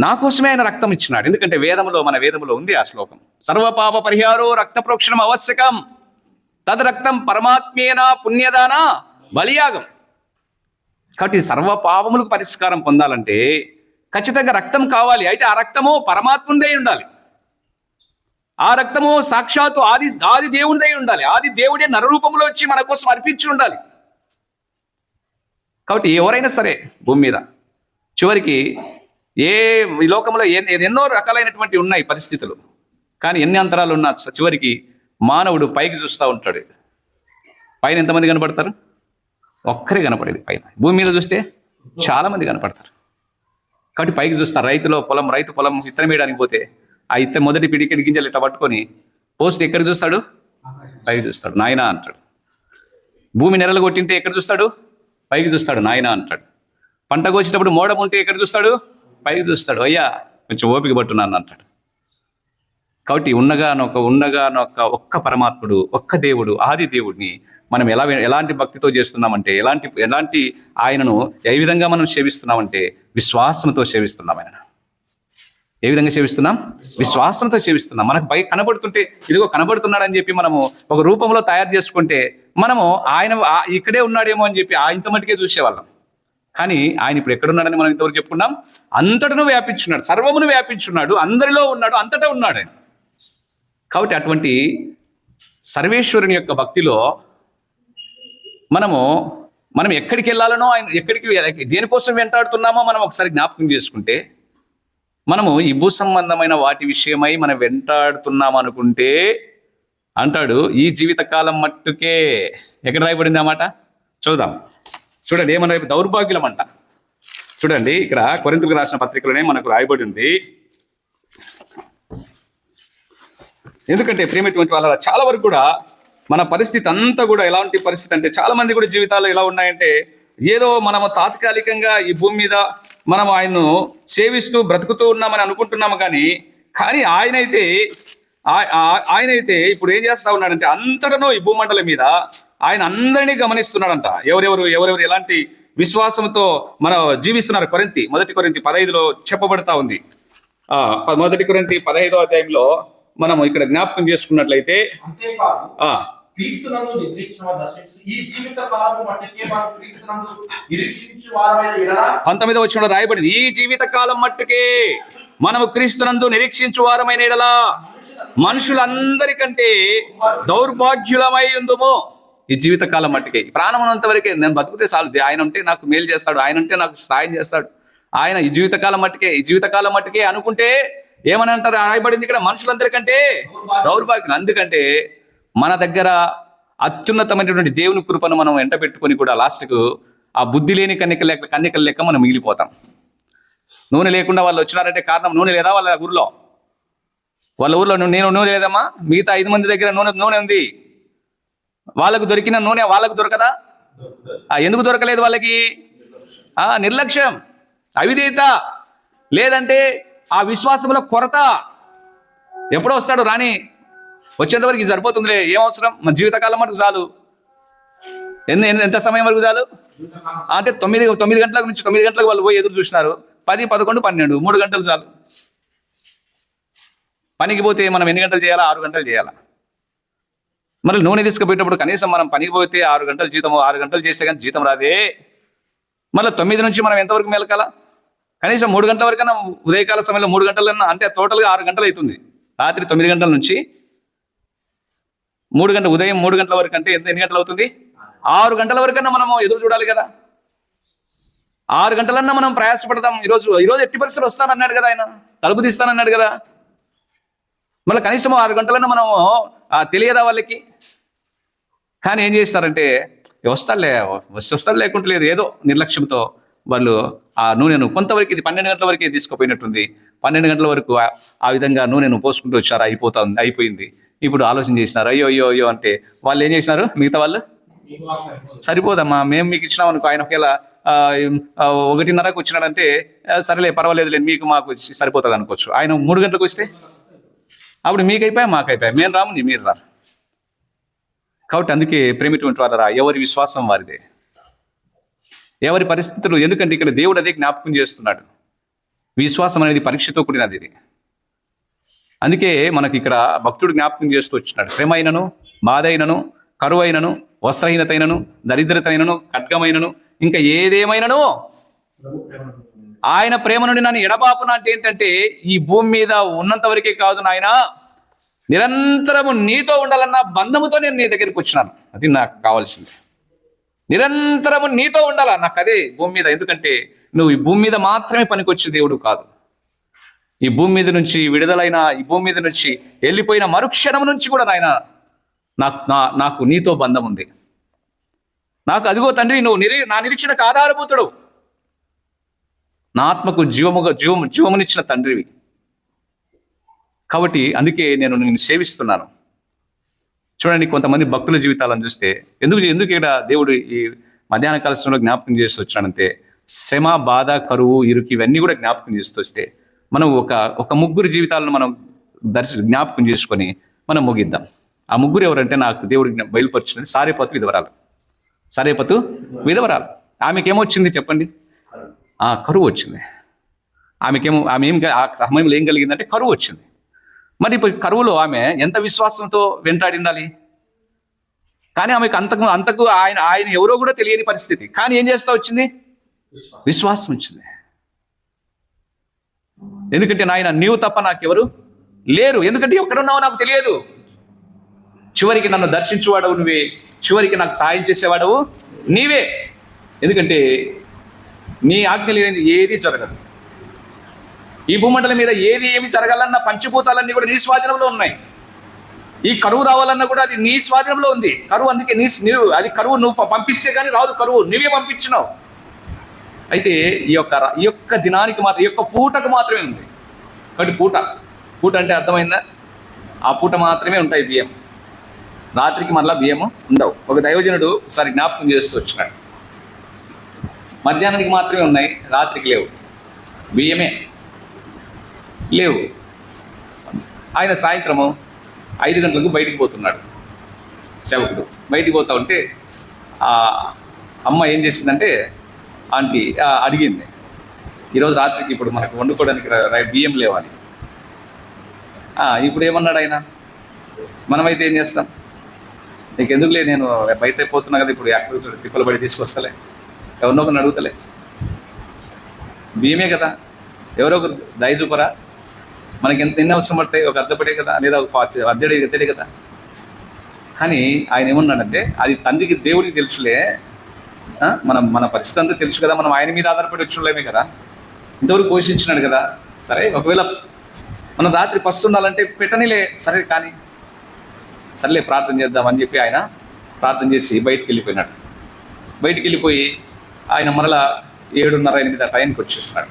నా కోసమే ఆయన రక్తం ఇచ్చినాడు. ఎందుకంటే మన వేదములో ఉంది ఆ శ్లోకం, సర్వపాప పరిహారో రక్త ప్రోక్షణం ఆవశ్యకం, తద్ రక్తం పరమాత్మేన పుణ్యదాన బలియాగం. కాబట్టి సర్వపాపములకు పరిష్కారం పొందాలంటే ఖచ్చితంగా రక్తం కావాలి. అయితే ఆ రక్తము పరమాత్ముందే ఉండాలి. ఆ రక్తము సాక్షాత్తు ఆది దేవుడిదై ఉండాలి. ఆది దేవుడే నరరూపంలో వచ్చి మన కోసం అర్పించి ఉండాలి. కాబట్టి ఎవరైనా సరే భూమి మీద చివరికి ఈ లోకంలో ఎన్నో రకాలైనటువంటి ఉన్నాయి పరిస్థితులు, కానీ ఎన్ని అంతరాలు ఉన్నా చివరికి మానవుడు పైకి చూస్తూ ఉంటాడు. పైన ఎంతమంది కనపడతారు? ఒక్కరే కనపడేది పైన. భూమి మీద చూస్తే చాలా మంది కనపడతారు. కాబట్టి పైకి చూస్తారు. రైతు పొలం విత్తనం వేయడానికి పోతే ఆ మొదటి పిడికిడి గింజలు ఇట్లా పట్టుకొని పోస్ట్ ఎక్కడ చూస్తాడు? పైకి చూస్తాడు, నాయనా అంటాడు. భూమి నెరలు కొట్టింటే ఎక్కడ చూస్తాడు? పైకి చూస్తాడు, నాయనా అంటాడు. పంట కోసేటప్పుడు మోడం ఉంటే ఎక్కడ చూస్తాడు? పైకి చూస్తాడు, అయ్యా కొంచెం ఓపిక పట్టున్నాను అంటాడు. కాబట్టి ఉండగానొక్క ఒక్క పరమాత్ముడు, ఒక్క దేవుడు, ఆది దేవుడిని మనం ఎలాంటి భక్తితో చేస్తున్నామంటే, ఎలాంటి ఆయనను ఏ విధంగా మనం సేవిస్తున్నామంటే విశ్వాసంతో సేవిస్తున్నాం. ఆయన ఏ విధంగా సేవిస్తున్నాం? విశ్వాసంతో సేవిస్తున్నాం. మనకు పై కనబడుతుంటే ఇదిగో కనబడుతున్నాడని చెప్పి మనము ఒక రూపంలో తయారు చేసుకుంటే మనము ఆయన ఇక్కడే ఉన్నాడేమో అని చెప్పి ఇంత మటుకే చూసేవాళ్ళం. కానీ ఆయన ఇప్పుడు ఎక్కడున్నాడని మనం ఇంతవరకు చెప్పుకున్నాం? అంతటను వ్యాపించున్నాడు, సర్వమును వ్యాపించున్నాడు, అందరిలో ఉన్నాడు, అంతటా ఉన్నాడు ఆయన. కాబట్టి అటువంటి సర్వేశ్వరుని యొక్క భక్తిలో మనం ఎక్కడికి వెళ్ళాలనో, ఆయన దేనికోసం వెంటాడుతున్నామో మనం ఒకసారి జ్ఞాపకం చేసుకుంటే, మనము ఈ భూ సంబంధమైన వాటి విషయమై మనం వెంటాడుతున్నాం అనుకుంటే అంటాడు, ఈ జీవితకాలం మట్టుకే. ఎక్కడ రాయబడింది ఆ మాట? చూద్దాం. చూడండి ఏమన్నా దౌర్భాగ్యులం అంట. చూడండి ఇక్కడ కొరింథీయులకు రాసిన పత్రికలోనే మనకు రాయబడి ఉంది. ఎందుకంటే ప్రేమటువంటి వాళ్ళ చాలా వరకు కూడా మన పరిస్థితి అంతా కూడా ఎలాంటి పరిస్థితి అంటే, చాలా మంది కూడా జీవితాలు ఎలా ఉన్నాయంటే, ఏదో మనము తాత్కాలికంగా ఈ భూమి మీద మనం ఆయన్ను సేవిస్తూ బ్రతుకుతూ ఉన్నామని అనుకుంటున్నాము. కానీ ఆయనైతే ఇప్పుడు ఏం చేస్తా ఉన్నాడంటే, అంతటనో ఈ భూమండలం మీద ఆయన అందరినీ గమనిస్తున్నాడంట. ఎవరెవరు ఎలాంటి విశ్వాసంతో మనం జీవిస్తున్నారు. మొదటి కొరింథీ 15లో చెప్పబడతా ఉంది. మొదటి కొరింథీ 15వ అధ్యాయంలో మనం ఇక్కడ జ్ఞాపకం చేసుకున్నట్లయితే, క్రీస్తునందు నిరీక్షణ దర్శించి ఈ జీవిత కాలం మట్టుకే మనం క్రీస్తునందు నిరీక్షించు వారమైన ఎడలా 19వ వచనంలో రాయబడింది, ఈ జీవిత కాలం మట్టుకే మనము క్రీస్తునందు నిరీక్షించు వారమైన ఎడలా మనుషులందరికంటే దౌర్భాగ్యులమై ఉందుము. ఈ జీవిత కాలం మట్టుకే, ప్రాణం ఉన్నంత వరకే నేను బతుకుతే చాలు, ఆయన ఉంటే నాకు మేలు చేస్తాడు, ఆయన ఉంటే నాకు సాయం చేస్తాడు, ఆయన ఈ జీవితకాలం మట్టుకే, ఈ జీవితకాలం మట్టుకే అనుకుంటే ఏమని అంటారు? రాయబడింది ఇక్కడ మనుషులందరికంటే దౌర్భాగ్యం. అందుకంటే మన దగ్గర అత్యున్నతమైనటువంటి దేవుని కృపను మనం వెంట పెట్టుకొని కూడా లాస్ట్కు ఆ బుద్ధి లేని కన్నికల లెక్క మనం మిగిలిపోతాం. నూనె లేకుండా వాళ్ళు వచ్చినారంటే కారణం నూనె లేదా వాళ్ళ ఊర్లో? వాళ్ళ ఊర్లో నూనె లేదమ్మా, మిగతా 5 మంది దగ్గర నూనె ఉంది, వాళ్ళకు దొరికిన నూనె వాళ్ళకు దొరకదా? ఎందుకు దొరకలేదు వాళ్ళకి? నిర్లక్ష్యం, అవిధేయత, లేదంటే ఆ విశ్వాసంలో కొరత. ఎప్పుడో వస్తాడు రాని, వచ్చేంతవరకు ఇది సరిపోతుందిలే, ఏం అవసరం, మన జీవితకాలం మటుకు చాలు. ఎంత సమయం వరకు చాలు అంటే 9 గంటల నుంచి 9 గంటలకు వాళ్ళు పోయి ఎదురు చూసినారు, 10, 11, 12, 3 గంటలు చాలు. పనికి పోతే మనం ఎన్ని గంటలు చేయాలా? 6 గంటలు చేయాలా? మరి నూనె తీసుకుపోయేటప్పుడు కనీసం మనం పనికి పోతే 6 గంటలు జీతం, 6 గంటలు చేస్తే కానీ జీతం రాదే. మళ్ళీ 9 నుంచి మనం ఎంతవరకు మెలకాలా? కనీసం 3 గంటల వరకన్నా, ఉదయకాల సమయంలో 3 గంటలన్నా, అంటే టోటల్గా 6 గంటలు అవుతుంది. రాత్రి 9 గంటల నుంచి 3 గంటల, ఉదయం 3 గంటల వరకు అంటే ఎన్ని గంటలు అవుతుంది? 6 గంటల వరకన్నా మనము ఎదురు చూడాలి కదా. 6 గంటలన్నా మనం ప్రయాసపడదాం. ఈరోజు ఎట్టి పరిస్థితులు వస్తానన్నాడు కదా, ఆయన తలుపు తీస్తానన్నాడు కదా. మళ్ళీ కనీసం 6 గంటలన్నా మనము తెలియదా వాళ్ళకి? కానీ ఏం చేస్తారంటే వస్తాడు లేకుంటే లేదు, ఏదో నిర్లక్ష్యంతో వాళ్ళు ఆ నూనెను కొంతవరకు, ఇది 12 గంటల వరకే తీసుకుపోయినట్టుంది, 12 గంటల వరకు ఆ విధంగా నూనెను పోసుకుంటూ వచ్చారు, అయిపోయింది. ఇప్పుడు ఆలోచన చేసినారు, అయ్యో అంటే వాళ్ళు ఏం చేసినారు? మిగతా వాళ్ళు సరిపోదమ్మా, మేము మీకు ఇచ్చినాం అనుకో, ఆయన ఒకవేళ 1:30కు వచ్చినాడంటే సరేలే పర్వాలేదులే, మీకు మాకు సరిపోతుంది అనుకోవచ్చు. ఆయన 3 గంటలకు వస్తే అప్పుడు మీకైపోయా మాకైపోయా, మేము రాము మీరు రారు. కాబట్టి అందుకే ప్రేమిటువంటి వారా, ఎవరి విశ్వాసం వారిదే, ఎవరి పరిస్థితులు. ఎందుకంటే ఇక్కడ దేవుడు అదే జ్ఞాపకం చేస్తున్నాడు, విశ్వాసం అనేది పరీక్షతో కూడినది. ఇది అందుకే మనకి ఇక్కడ భక్తుడు జ్ఞాపకం చేస్తూ వచ్చినాడు, శ్రమ అయినను, బాధ అయినను, కరువు అయినను, వస్త్రహీనత అయినను, దరిద్రత అయినను, ఖడ్గమైనను, ఇంకా ఏదేమైనను ఆయన ప్రేమ నుండి నన్ను ఎడబాపున. అంటే ఏంటంటే ఈ భూమి మీద ఉన్నంత వరకే కాదు నాయన, నిరంతరము నీతో ఉండాలన్న బంధముతో నేను నీ దగ్గరికి వచ్చినాను. అది నాకు కావాల్సింది, నిరంతరము నీతో ఉండాలా, నాకు అదే భూమి మీద. ఎందుకంటే నువ్వు ఈ భూమి మీద మాత్రమే పనికొచ్చే దేవుడు కాదు, ఈ భూమి మీద నుంచి విడుదలైన, ఈ భూమి మీద నుంచి వెళ్ళిపోయిన మరుక్షణం నుంచి కూడా నాయన నాకు నీతో బంధం ఉంది. నాకు అదిగో తండ్రి, నువ్వు నా నిరీక్షణకు ఆధారభూతుడు, నా ఆత్మకు జీవమునిచ్చిన తండ్రివి. కాబట్టి అందుకే నేను నిన్ను సేవిస్తున్నాను. చూడండి, కొంతమంది భక్తుల జీవితాలను చూస్తే ఎందుకు ఇక్కడ దేవుడు ఈ మధ్యాహ్న కాలంలో జ్ఞాపకం చేస్తూ వచ్చాడంటే, శ్రమ, బాధ, కరువు, ఇరుకు ఇవన్నీ కూడా జ్ఞాపకం చేస్తూ వస్తే మనం ఒక ముగ్గురు జీవితాలను మనం జ్ఞాపకం చేసుకొని మనం ముగిద్దాం. ఆ ముగ్గురు ఎవరంటే నాకు దేవుడు బయలుపరిచినది సారేపతు విధవరాలు. ఆమెకేమొచ్చింది చెప్పండి? కరువు వచ్చింది. ఆమె ఆ సమయంలో ఏం కలిగిందంటే కరువు వచ్చింది. మరి ఇప్పుడు కరువులో ఆమె ఎంత విశ్వాసంతో వెంటాడిండాలి? కానీ ఆమెకు అంతకు ఆయన ఎవరో కూడా తెలియని పరిస్థితి. కానీ ఏం చేస్తా వచ్చింది? విశ్వాసం వచ్చింది. ఎందుకంటే నాయన, నీవు తప్ప నాకెవరు లేరు, ఎందుకంటే ఎక్కడున్నావో నాకు తెలియదు, చివరికి నన్ను దర్శించేవాడవు నువ్వే, చివరికి నాకు సాయం చేసేవాడవు నీవే. ఎందుకంటే నీ ఆజ్ఞ లేనిది ఏది జరగదు. ఈ భూమండలం మీద ఏమి జరగాలన్నా పంచభూతాలన్నీ కూడా నీ స్వాధీనంలో ఉన్నాయి. ఈ కరువు రావాలన్నా కూడా అది నీ స్వాధీనంలో ఉంది. కరువు అందుకే అది కరువు నువ్వు పంపిస్తే కానీ రాదు, కరువు నువ్వే పంపించినావు. అయితే ఈ యొక్క దినానికి మాత్రం, ఈ యొక్క పూటకు మాత్రమే ఉంది. కాబట్టి పూట అంటే అర్థమైందా? ఆ పూట మాత్రమే ఉంటాయి బియ్యం, రాత్రికి మళ్ళీ బియ్యము ఉండవు. ఒక దైవజనుడు ఒకసారి జ్ఞాపకం చేస్తూ వచ్చినాడు, మధ్యాహ్నానికి మాత్రమే ఉన్నాయి, రాత్రికి లేవు, బియ్యమే లేవు. ఆయన సాయంత్రము 5 గంటలకు బయటికి పోతున్నాడు. సేవకుడు బయటికి పోతా ఉంటే ఆ అమ్మ ఏం చేసిందంటే, ఆంటీ అడిగింది, ఈరోజు రాత్రికి ఇప్పుడు మనకు వండుకోవడానికి బియ్యం లేవని. ఇప్పుడు ఏమన్నాడు ఆయన? మనమైతే ఏం చేస్తాం? నీకు ఎందుకులే, నేను బయట పోతున్నా కదా, ఇప్పుడు యాక్టివ్ తిప్పలు పడి తీసుకొస్తలే, ఎవరినో ఒకరిని అడుగుతలే, బియ్యమే కదా, ఎవరో ఒకరు దయ చూపరా, మనకి ఎన్ని అవసరం పడతాయి, ఒక అద్దపడే కదా, లేదా ఒక అద్దెడే కదా. కానీ ఆయన ఏమన్నాడంటే, అది తండ్రికి దేవుడికి తెలుసులే, మన పరిస్థితి అంతా తెలుసు కదా, మనం ఆయన మీద ఆధారపడి వచ్చులేమే కదా, ఇంతవరకు పోషించినాడు కదా, సరే ఒకవేళ మనం రాత్రి పస్తుండాలంటే పెట్టనిలే, సరే కానీ సర్లే ప్రార్థన చేద్దామని చెప్పి ఆయన ప్రార్థన చేసి బయటికి వెళ్ళిపోయినాడు. బయటికి వెళ్ళిపోయి ఆయన మరలా 7:30-8 టైంకి వచ్చేస్తున్నాడు.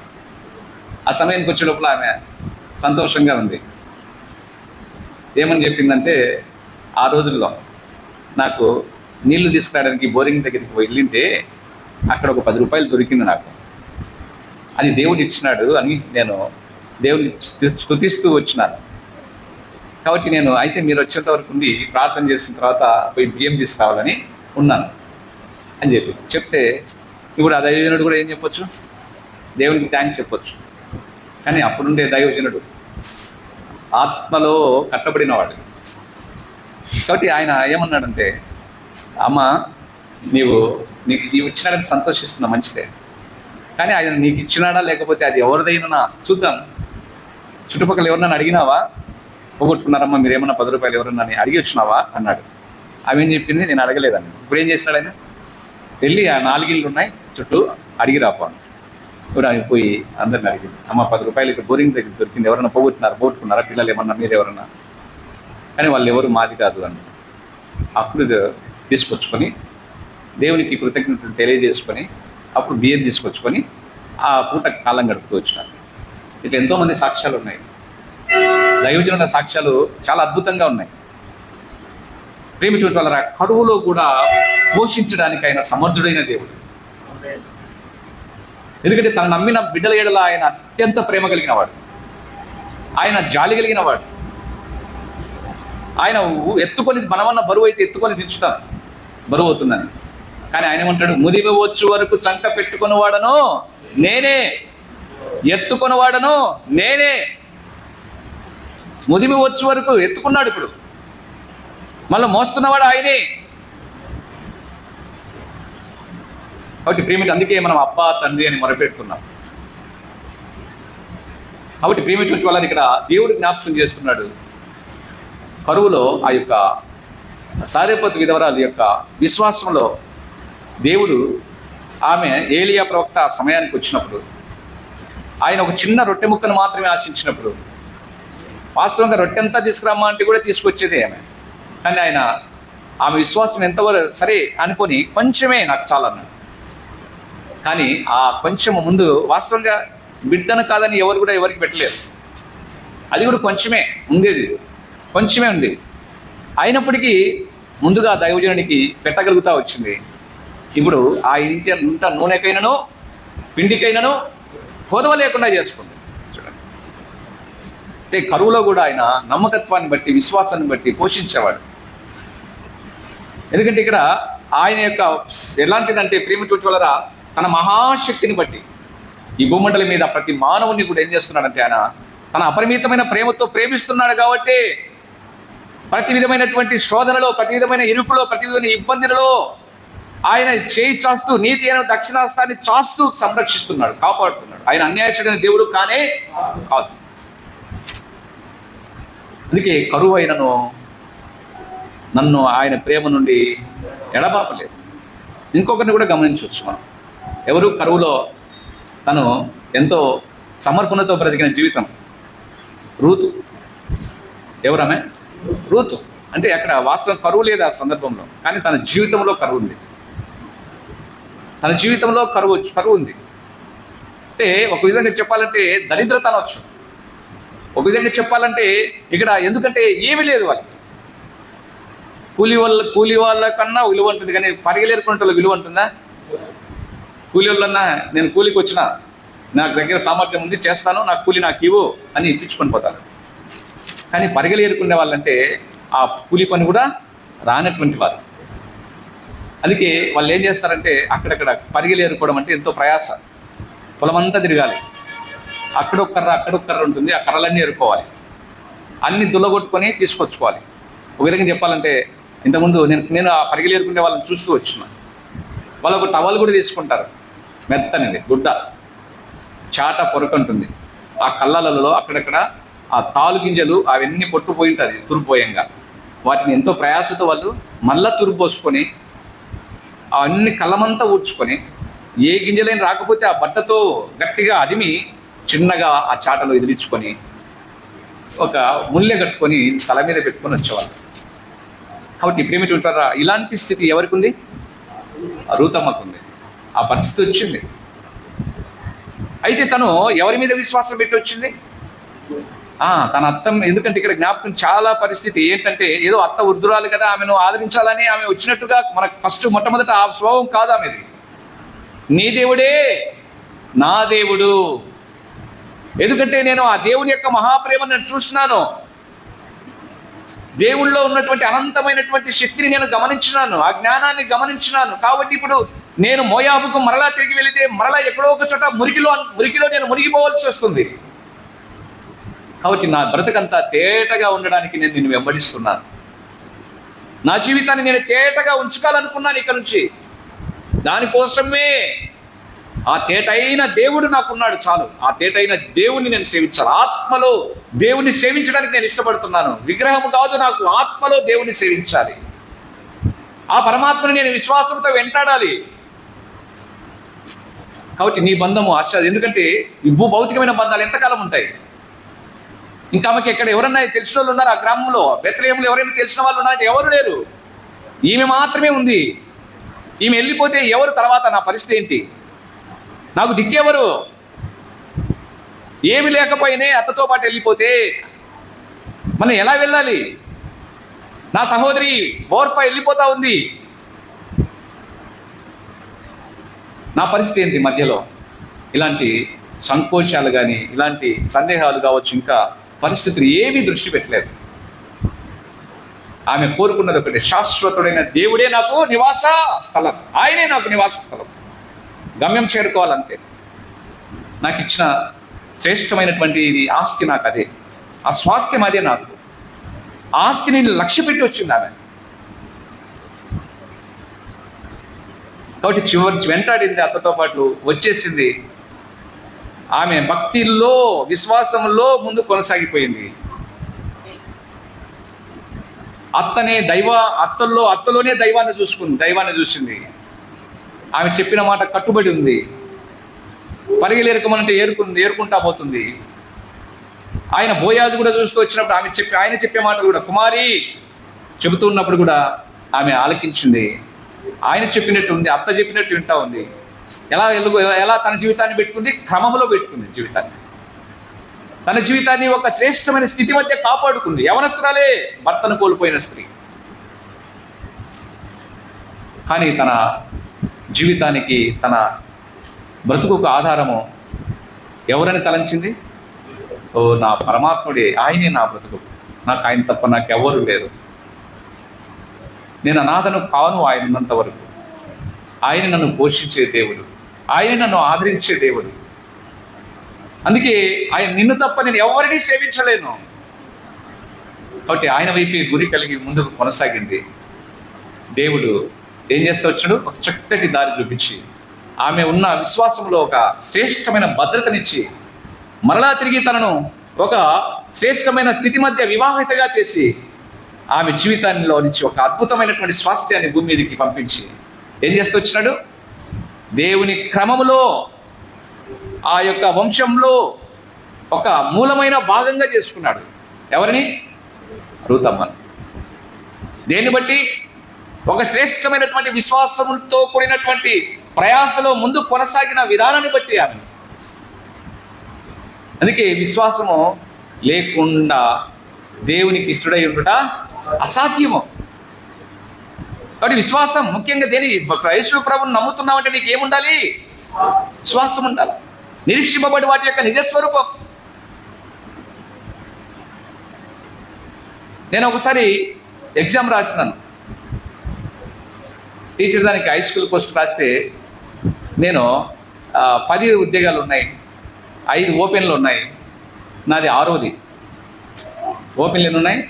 ఆ సమయానికి వచ్చే లోపల ఆమె సంతోషంగా ఉంది. ఏమని చెప్పిందంటే, ఆ రోజుల్లో నాకు నీళ్లు తీసుకురావడానికి బోరింగ్ దగ్గరికి వెళ్ళింటే అక్కడ ఒక 10 రూపాయలు దొరికింది నాకు, అది దేవుడు ఇచ్చినాడు అని నేను దేవుడిని స్తుతిస్తూ వచ్చినాను. కాబట్టి నేను అయితే మీరు వచ్చేంత వరకు ఉండి ప్రార్థన చేసిన తర్వాత పోయి బియ్యం తీసుకురావాలని ఉన్నాను అని చెప్తే, ఇప్పుడు ఆ దైవజనుడు కూడా ఏం చెప్పొచ్చు, దేవునికి థ్యాంక్స్ చెప్పొచ్చు. కానీ అప్పుడుండే దైవజనుడు ఆత్మలో కట్టబడినవాడు. కాబట్టి ఆయన ఏమన్నాడంటే, అమ్మ నీకు ఇచ్చినాడని సంతోషిస్తున్నా, మంచిదే, కానీ ఆయన నీకు ఇచ్చినాడా లేకపోతే అది ఎవరిదైనా చూద్దాం, చుట్టుపక్కల ఎవరన్నా అడిగినావా, పోగొట్టుకున్నారమ్మా మీరు ఏమన్నా 10 రూపాయలు ఎవరన్నా అడిగి వచ్చినావా అన్నాడు. ఆమె ఏం చెప్పింది, నేను అడగలేదండి. ఇప్పుడు ఏం చేసినాడు ఆయన, వెళ్ళి ఆ 4 ఇళ్ళు ఉన్నాయి చుట్టూ అడిగి రాపాను. ఇప్పుడు ఆమె పోయి అందరిని అడిగింది, అమ్మ 10 రూపాయలు ఇక్కడ బోరింగ్ దగ్గర దొరికింది, ఎవరన్నా పోగొట్టుకున్నారా పిల్లలు ఏమన్నా, మీరు ఎవరన్నా, కానీ వాళ్ళు ఎవరు మాది కాదు అని. అప్పుడు తీసుకొచ్చుకొని దేవునికి కృతజ్ఞతలు తెలియజేసుకొని అప్పుడు బియ్యం తీసుకొచ్చుకొని ఆ పూట కాలం గడుపుతూ వచ్చినారు. ఇట్లా ఎంతోమంది సాక్ష్యాలు ఉన్నాయి, దైవజనుల సాక్ష్యాలు చాలా అద్భుతంగా ఉన్నాయి. ప్రేమిటువంటి వాళ్ళ కరువులో కూడా పోషించడానికి ఆయన సమర్థుడైన దేవుడు. ఎందుకంటే తను నమ్మిన బిడ్డల ఎడల ఆయన అత్యంత ప్రేమ కలిగిన వాడు, ఆయన జాలి కలిగిన వాడు. ఆయన ఎత్తుకొని మనమన్న బరువు అయితే ఎత్తుకొని దించుతాను, బరువు అవుతుందని. కానీ ఆయన ఏమంటాడు, ముదిమి వచ్చు వరకు చంక పెట్టుకుని వాడను నేనే, ఎత్తుకొని వాడను నేనే. ముదిమి వచ్చు వరకు ఎత్తుకున్నాడు, ఇప్పుడు మళ్ళీ మోస్తున్నవాడు ఆయనే. కాబట్టి ప్రేమిటి, అందుకే మనం అబ్బా తండ్రి అని మొరపెడుతున్నాం. కాబట్టి ప్రేమిటి వాళ్ళని ఇక్కడ దేవుడు జ్ఞాపకం చేస్తున్నాడు. కరువులో ఆ యొక్క సారెపతు విధవరాలు యొక్క విశ్వాసంలో దేవుడు, ఆమె ఏలియా ప్రవక్త సమయానికి వచ్చినప్పుడు ఆయన ఒక చిన్న రొట్టె ముక్కను మాత్రమే ఆశించినప్పుడు, వాస్తవంగా రొట్టె అంతా తీసుకురామ్మా అంటే కూడా తీసుకొచ్చేదే ఆమె. కానీ ఆమె విశ్వాసం ఎంతవరకు సరే అనుకొని కొంచెమే నాకు చాలా అన్నాడు. కానీ ఆ కొంచెము ముందు వాస్తవంగా బిడ్డను కాదని ఎవరు కూడా ఎవరికి పెట్టలేదు, అది కూడా కొంచెమే ఉండేది, కొంచెమే ఉంది. అయినప్పటికీ ముందుగా దైవజనునికి పెట్టగలుగుతా వచ్చింది. ఇప్పుడు ఆ ఇంట నూనెకైనాను పిండికైనాను కొదవ లేకుండా చేసుకుంది. చూడండి, అంటే కరువులో కూడా ఆయన నమ్మకత్వాన్ని బట్టి విశ్వాసాన్ని బట్టి పోషించేవాడు. ఎందుకంటే ఇక్కడ ఆయన యొక్క ఎలాంటిదంటే ప్రేమిటి వలన తన మహాశక్తిని బట్టి ఈ భూమండలి మీద ప్రతి మానవుని కూడా ఏం చేస్తున్నాడంటే, ఆయన తన అపరిమితమైన ప్రేమతో ప్రేమిస్తున్నాడు. కాబట్టి ప్రతి విధమైనటువంటి శోధనలో, ప్రతి విధమైన ఇరుకులో, ప్రతి విధమైన ఇబ్బందులలో ఆయన చేయి చాస్తూ, నీతి అయిన దక్షిణాస్తాన్ని చాస్తూ సంరక్షిస్తున్నాడు, కాపాడుతున్నాడు. ఆయన అన్యాయస్తుడైన దేవుడు కానే కాదు. అందుకే కరువు అయినను నన్ను ఆయన ప్రేమ నుండి ఎడబాపలేదు. ఇంకొకరిని కూడా గమనించవచ్చు మనం. ఎవరు కరువులో తను ఎంతో సమర్పణతో బ్రతికిన జీవితం, రూతు. ఎవరమే? రూతు. అంటే అక్కడ వాస్తవం కరువు లేదు ఆ సందర్భంలో, కానీ తన జీవితంలో కరువు ఉంది. తన జీవితంలో కరువు ఉంది. అంటే ఒక విధంగా చెప్పాలంటే దరిద్రత అనవచ్చు. ఒక విధంగా చెప్పాలంటే ఇక్కడ ఎందుకంటే ఏమీ లేదు వాళ్ళకి. కూలి వాళ్ళ కన్నా విలువ ఉంటుంది, కానీ పరిగెలేరుకునే విలువ ఉంటుందా? కూలి వాళ్ళన్నా నేను కూలికి వచ్చిన, నాకు దగ్గర సామర్థ్యం ఉంది, చేస్తాను, నాకు కూలి నాకు ఇవ్వు అని ఇప్పించుకొని పోతారు. కానీ పరిగెలేరుకునే వాళ్ళంటే ఆ కూలి పని కూడా రానటువంటి వారు. అందుకే వాళ్ళు ఏం చేస్తారంటే అక్కడక్కడ పరిగెలేరుకోవడం అంటే ఎంతో ప్రయాస. పొలమంతా తిరగాలి, అక్కడొక్క కర్ర ఉంటుంది, ఆ కర్రలన్నీ ఎరుకోవాలి, అన్ని దుల్లగొట్టుకొని తీసుకొచ్చుకోవాలి. ఒక విధంగా చెప్పాలంటే ఇంతకుముందు నేను ఆ పరిగెలేరుకునే వాళ్ళని చూస్తూ వచ్చిన. వాళ్ళు ఒక టవల్ కూడా తీసుకుంటారు, మెత్తనిది గుడ్డ, చాట పొరకంటుంది. ఆ కళ్ళలలో అక్కడక్కడ ఆ తాలు గింజలు అవన్నీ పొట్టుపోయి ఉంటుంది తురుపోయంగా. వాటిని ఎంతో ప్రయాసతో వాళ్ళు మళ్ళా తురుపు పోసుకొని అవన్నీ కళ్ళమంతా ఊడ్చుకొని ఏ గింజలైనా రాకపోతే ఆ బట్టతో గట్టిగా అదిమి చిన్నగా ఆ చాటలో ఎదిరించుకొని ఒక ముల్లె కట్టుకొని తల మీద పెట్టుకొని వచ్చేవాళ్ళు. కాబట్టి ఇప్పుడేమిటి ఉంటారా, ఇలాంటి స్థితి ఎవరికి ఉంది? రూతమ్మకు ఉంది. ఆ పరిస్థితి వచ్చింది. అయితే తను ఎవరి మీద విశ్వాసం పెట్టి వచ్చింది? తన అత్త. ఎందుకంటే ఇక్కడ జ్ఞాపకం చాలా పరిస్థితి ఏంటంటే, ఏదో అత్త వృద్ధురాలు కదా, ఆమెను ఆదరించాలని ఆమె వచ్చినట్టుగా మనకు మొట్టమొదట ఆ స్వభావం కాదు ఆమెది. నీ దేవుడే నా దేవుడు, ఎందుకంటే నేను ఆ దేవుని యొక్క మహాప్రేమను నేను చూసినాను, దేవుళ్ళో ఉన్నటువంటి అనంతమైనటువంటి శక్తిని నేను గమనించినాను, ఆ జ్ఞానాన్ని గమనించినాను. కాబట్టి ఇప్పుడు నేను మోయాబుకు మరలా తిరిగి వెళితే మరలా ఎక్కడో ఒక చోట మురికిలో నేను మునిగిపోవాల్సి వస్తుంది. కాబట్టి నా బ్రతకంతా తేటగా ఉండడానికి నేను నిన్ను వెంబడిస్తున్నాను. నా జీవితాన్ని నేను తేటగా ఉంచుకోవాలనుకున్నాను ఇక నుంచి. దానికోసమే ఆ తేటైన దేవుడు నాకున్నాడు చాలు. ఆ తేటైన దేవుణ్ణి నేను సేవించాలి. ఆత్మలో దేవుణ్ణి సేవించడానికి నేను ఇష్టపడుతున్నాను. విగ్రహం కాదు, నాకు ఆత్మలో దేవుణ్ణి సేవించాలి. ఆ పరమాత్మని నేను విశ్వాసంతో వెంటాడాలి. కాబట్టి నీ బంధము ఆశ్చర్యం. ఎందుకంటే భౌతికమైన బంధాలు ఎంతకాలం ఉంటాయి? ఇంకా ఆమెకి ఎక్కడ ఎవరన్నా తెలిసిన వాళ్ళు ఉన్నారు? ఆ గ్రామంలో బెత్లెహేములో ఎవరైనా తెలిసిన వాళ్ళు ఉన్నారంటే ఎవరు లేరు. ఈమె మాత్రమే ఉంది. ఈమె వెళ్ళిపోతే ఎవరు తర్వాత? నా పరిస్థితి ఏంటి? నాకు దిక్కెవరు? ఏమి లేకపోయినా అత్తతో పాటు వెళ్ళిపోతే మనం ఎలా వెళ్ళాలి? నా సహోదరి బోర్ఫా వెళ్ళిపోతా ఉంది. నా పరిస్థితి ఏంటి? మధ్యలో ఇలాంటి సంకోచాలు కానీ ఇలాంటి సందేహాలు కావచ్చు, ఇంకా పరిస్థితులు ఏమీ దృష్టి పెట్టలేదు. ఆమె కోరుకున్నది ఒకటి, శాశ్వతుడైన దేవుడే నాకు నివాస స్థలం, ఆయనే నాకు నివాస స్థలం. గమ్యం చేరుకోవాలంతే. నాకు ఇచ్చిన శ్రేష్టమైనటువంటి ఇది ఆస్తి, నాకు అదే, ఆ స్వాస్థ్యం అదే నాకు. ఆస్తిని లక్ష్య పెట్టి వచ్చింది ఆమె. కాబట్టి చివరి వెంటాడింది, అత్తతో పాటు వచ్చేసింది. ఆమె భక్తిలో విశ్వాసంలో ముందు కొనసాగిపోయింది. అత్తలోనే దైవాన్ని చూసింది. ఆమె చెప్పిన మాట కట్టుబడి ఉంది. పరిగెలేరుకోమనంటే ఏరుకుంటా పోతుంది. ఆయన బోయాజు కూడా చూస్తూ వచ్చినప్పుడు ఆయన చెప్పే మాటలు కూడా, కుమారి చెబుతూ ఉన్నప్పుడు కూడా ఆమె ఆలకించింది. ఆయన చెప్పినట్టు ఉంది, అత్త చెప్పినట్టు వింటా ఉంది. ఎలా తన జీవితాన్ని పెట్టుకుంది? క్రమంలో పెట్టుకుంది జీవితాన్ని. తన జీవితాన్ని ఒక శ్రేష్టమైన స్థితి మధ్య కాపాడుకుంది. యవనస్తురాలే, భర్తను కోల్పోయిన స్త్రీ. కానీ తన జీవితానికి, తన బ్రతుకుకు ఆధారము ఎవరని తలంచింది? ఓ నా పరమాత్ముడే, ఆయనే నా బ్రతుకు, నాకు ఆయన తప్ప నాకెవరు లేరు, నేను అనాథను కాను ఆయన ఉన్నంత వరకు. ఆయన నన్ను పోషించే దేవుడు, ఆయన నన్ను ఆదరించే దేవుడు. అందుకే ఆయన నిన్ను తప్ప నేను ఎవరినీ సేవించలేను. కాబట్టి ఆయన వైపు గురి కలిగి ముందుకు కొనసాగింది. దేవుడు ఏం చేస్తూ వచ్చాడు? ఒక చక్కటి దారి చూపించి ఆమె ఉన్న విశ్వాసంలో ఒక శ్రేష్టమైన భద్రతనిచ్చి మరలా తిరిగి తనను ఒక శ్రేష్టమైన స్థితి మధ్య వివాహితగా చేసి ఆమె జీవితాల్లో నుంచి ఒక అద్భుతమైనటువంటి స్వాస్థ్యాన్ని భూమి మీదకి పంపించి ఏం చేస్తూ వచ్చినాడు? దేవుని క్రమములో ఆ యొక్క వంశంలో ఒక మూలమైన భాగంగా చేసుకున్నాడు. ఎవరిని? రూతమ్మను. దేన్ని బట్టి? ఒక శ్రేష్టమైనటువంటి విశ్వాసంతో కూడినటువంటి ప్రయాసలో ముందు కొనసాగిన విధానాన్ని బట్టి ఆమె. అందుకే విశ్వాసము లేకుండా దేవునికి ఇష్టడై ఉండుట అసాధ్యము. కాబట్టి విశ్వాసం ముఖ్యంగా యేసు ప్రభువుని నమ్ముతున్నామంటే నీకు ఏముండాలి? విశ్వాసం ఉండాలి. నిరీక్షింపబడి వాటి యొక్క నిజస్వరూపం. నేను ఒకసారి ఎగ్జామ్ రాసినాను, టీచర్ దానికి హై స్కూల్ పోస్ట్ రాస్తే నేను 10 ఉద్యోగాలు ఉన్నాయి, 5 ఓపెన్లు ఉన్నాయి, నాది 6వది. ఓపెన్లు ఎన్ని ఉన్నాయి?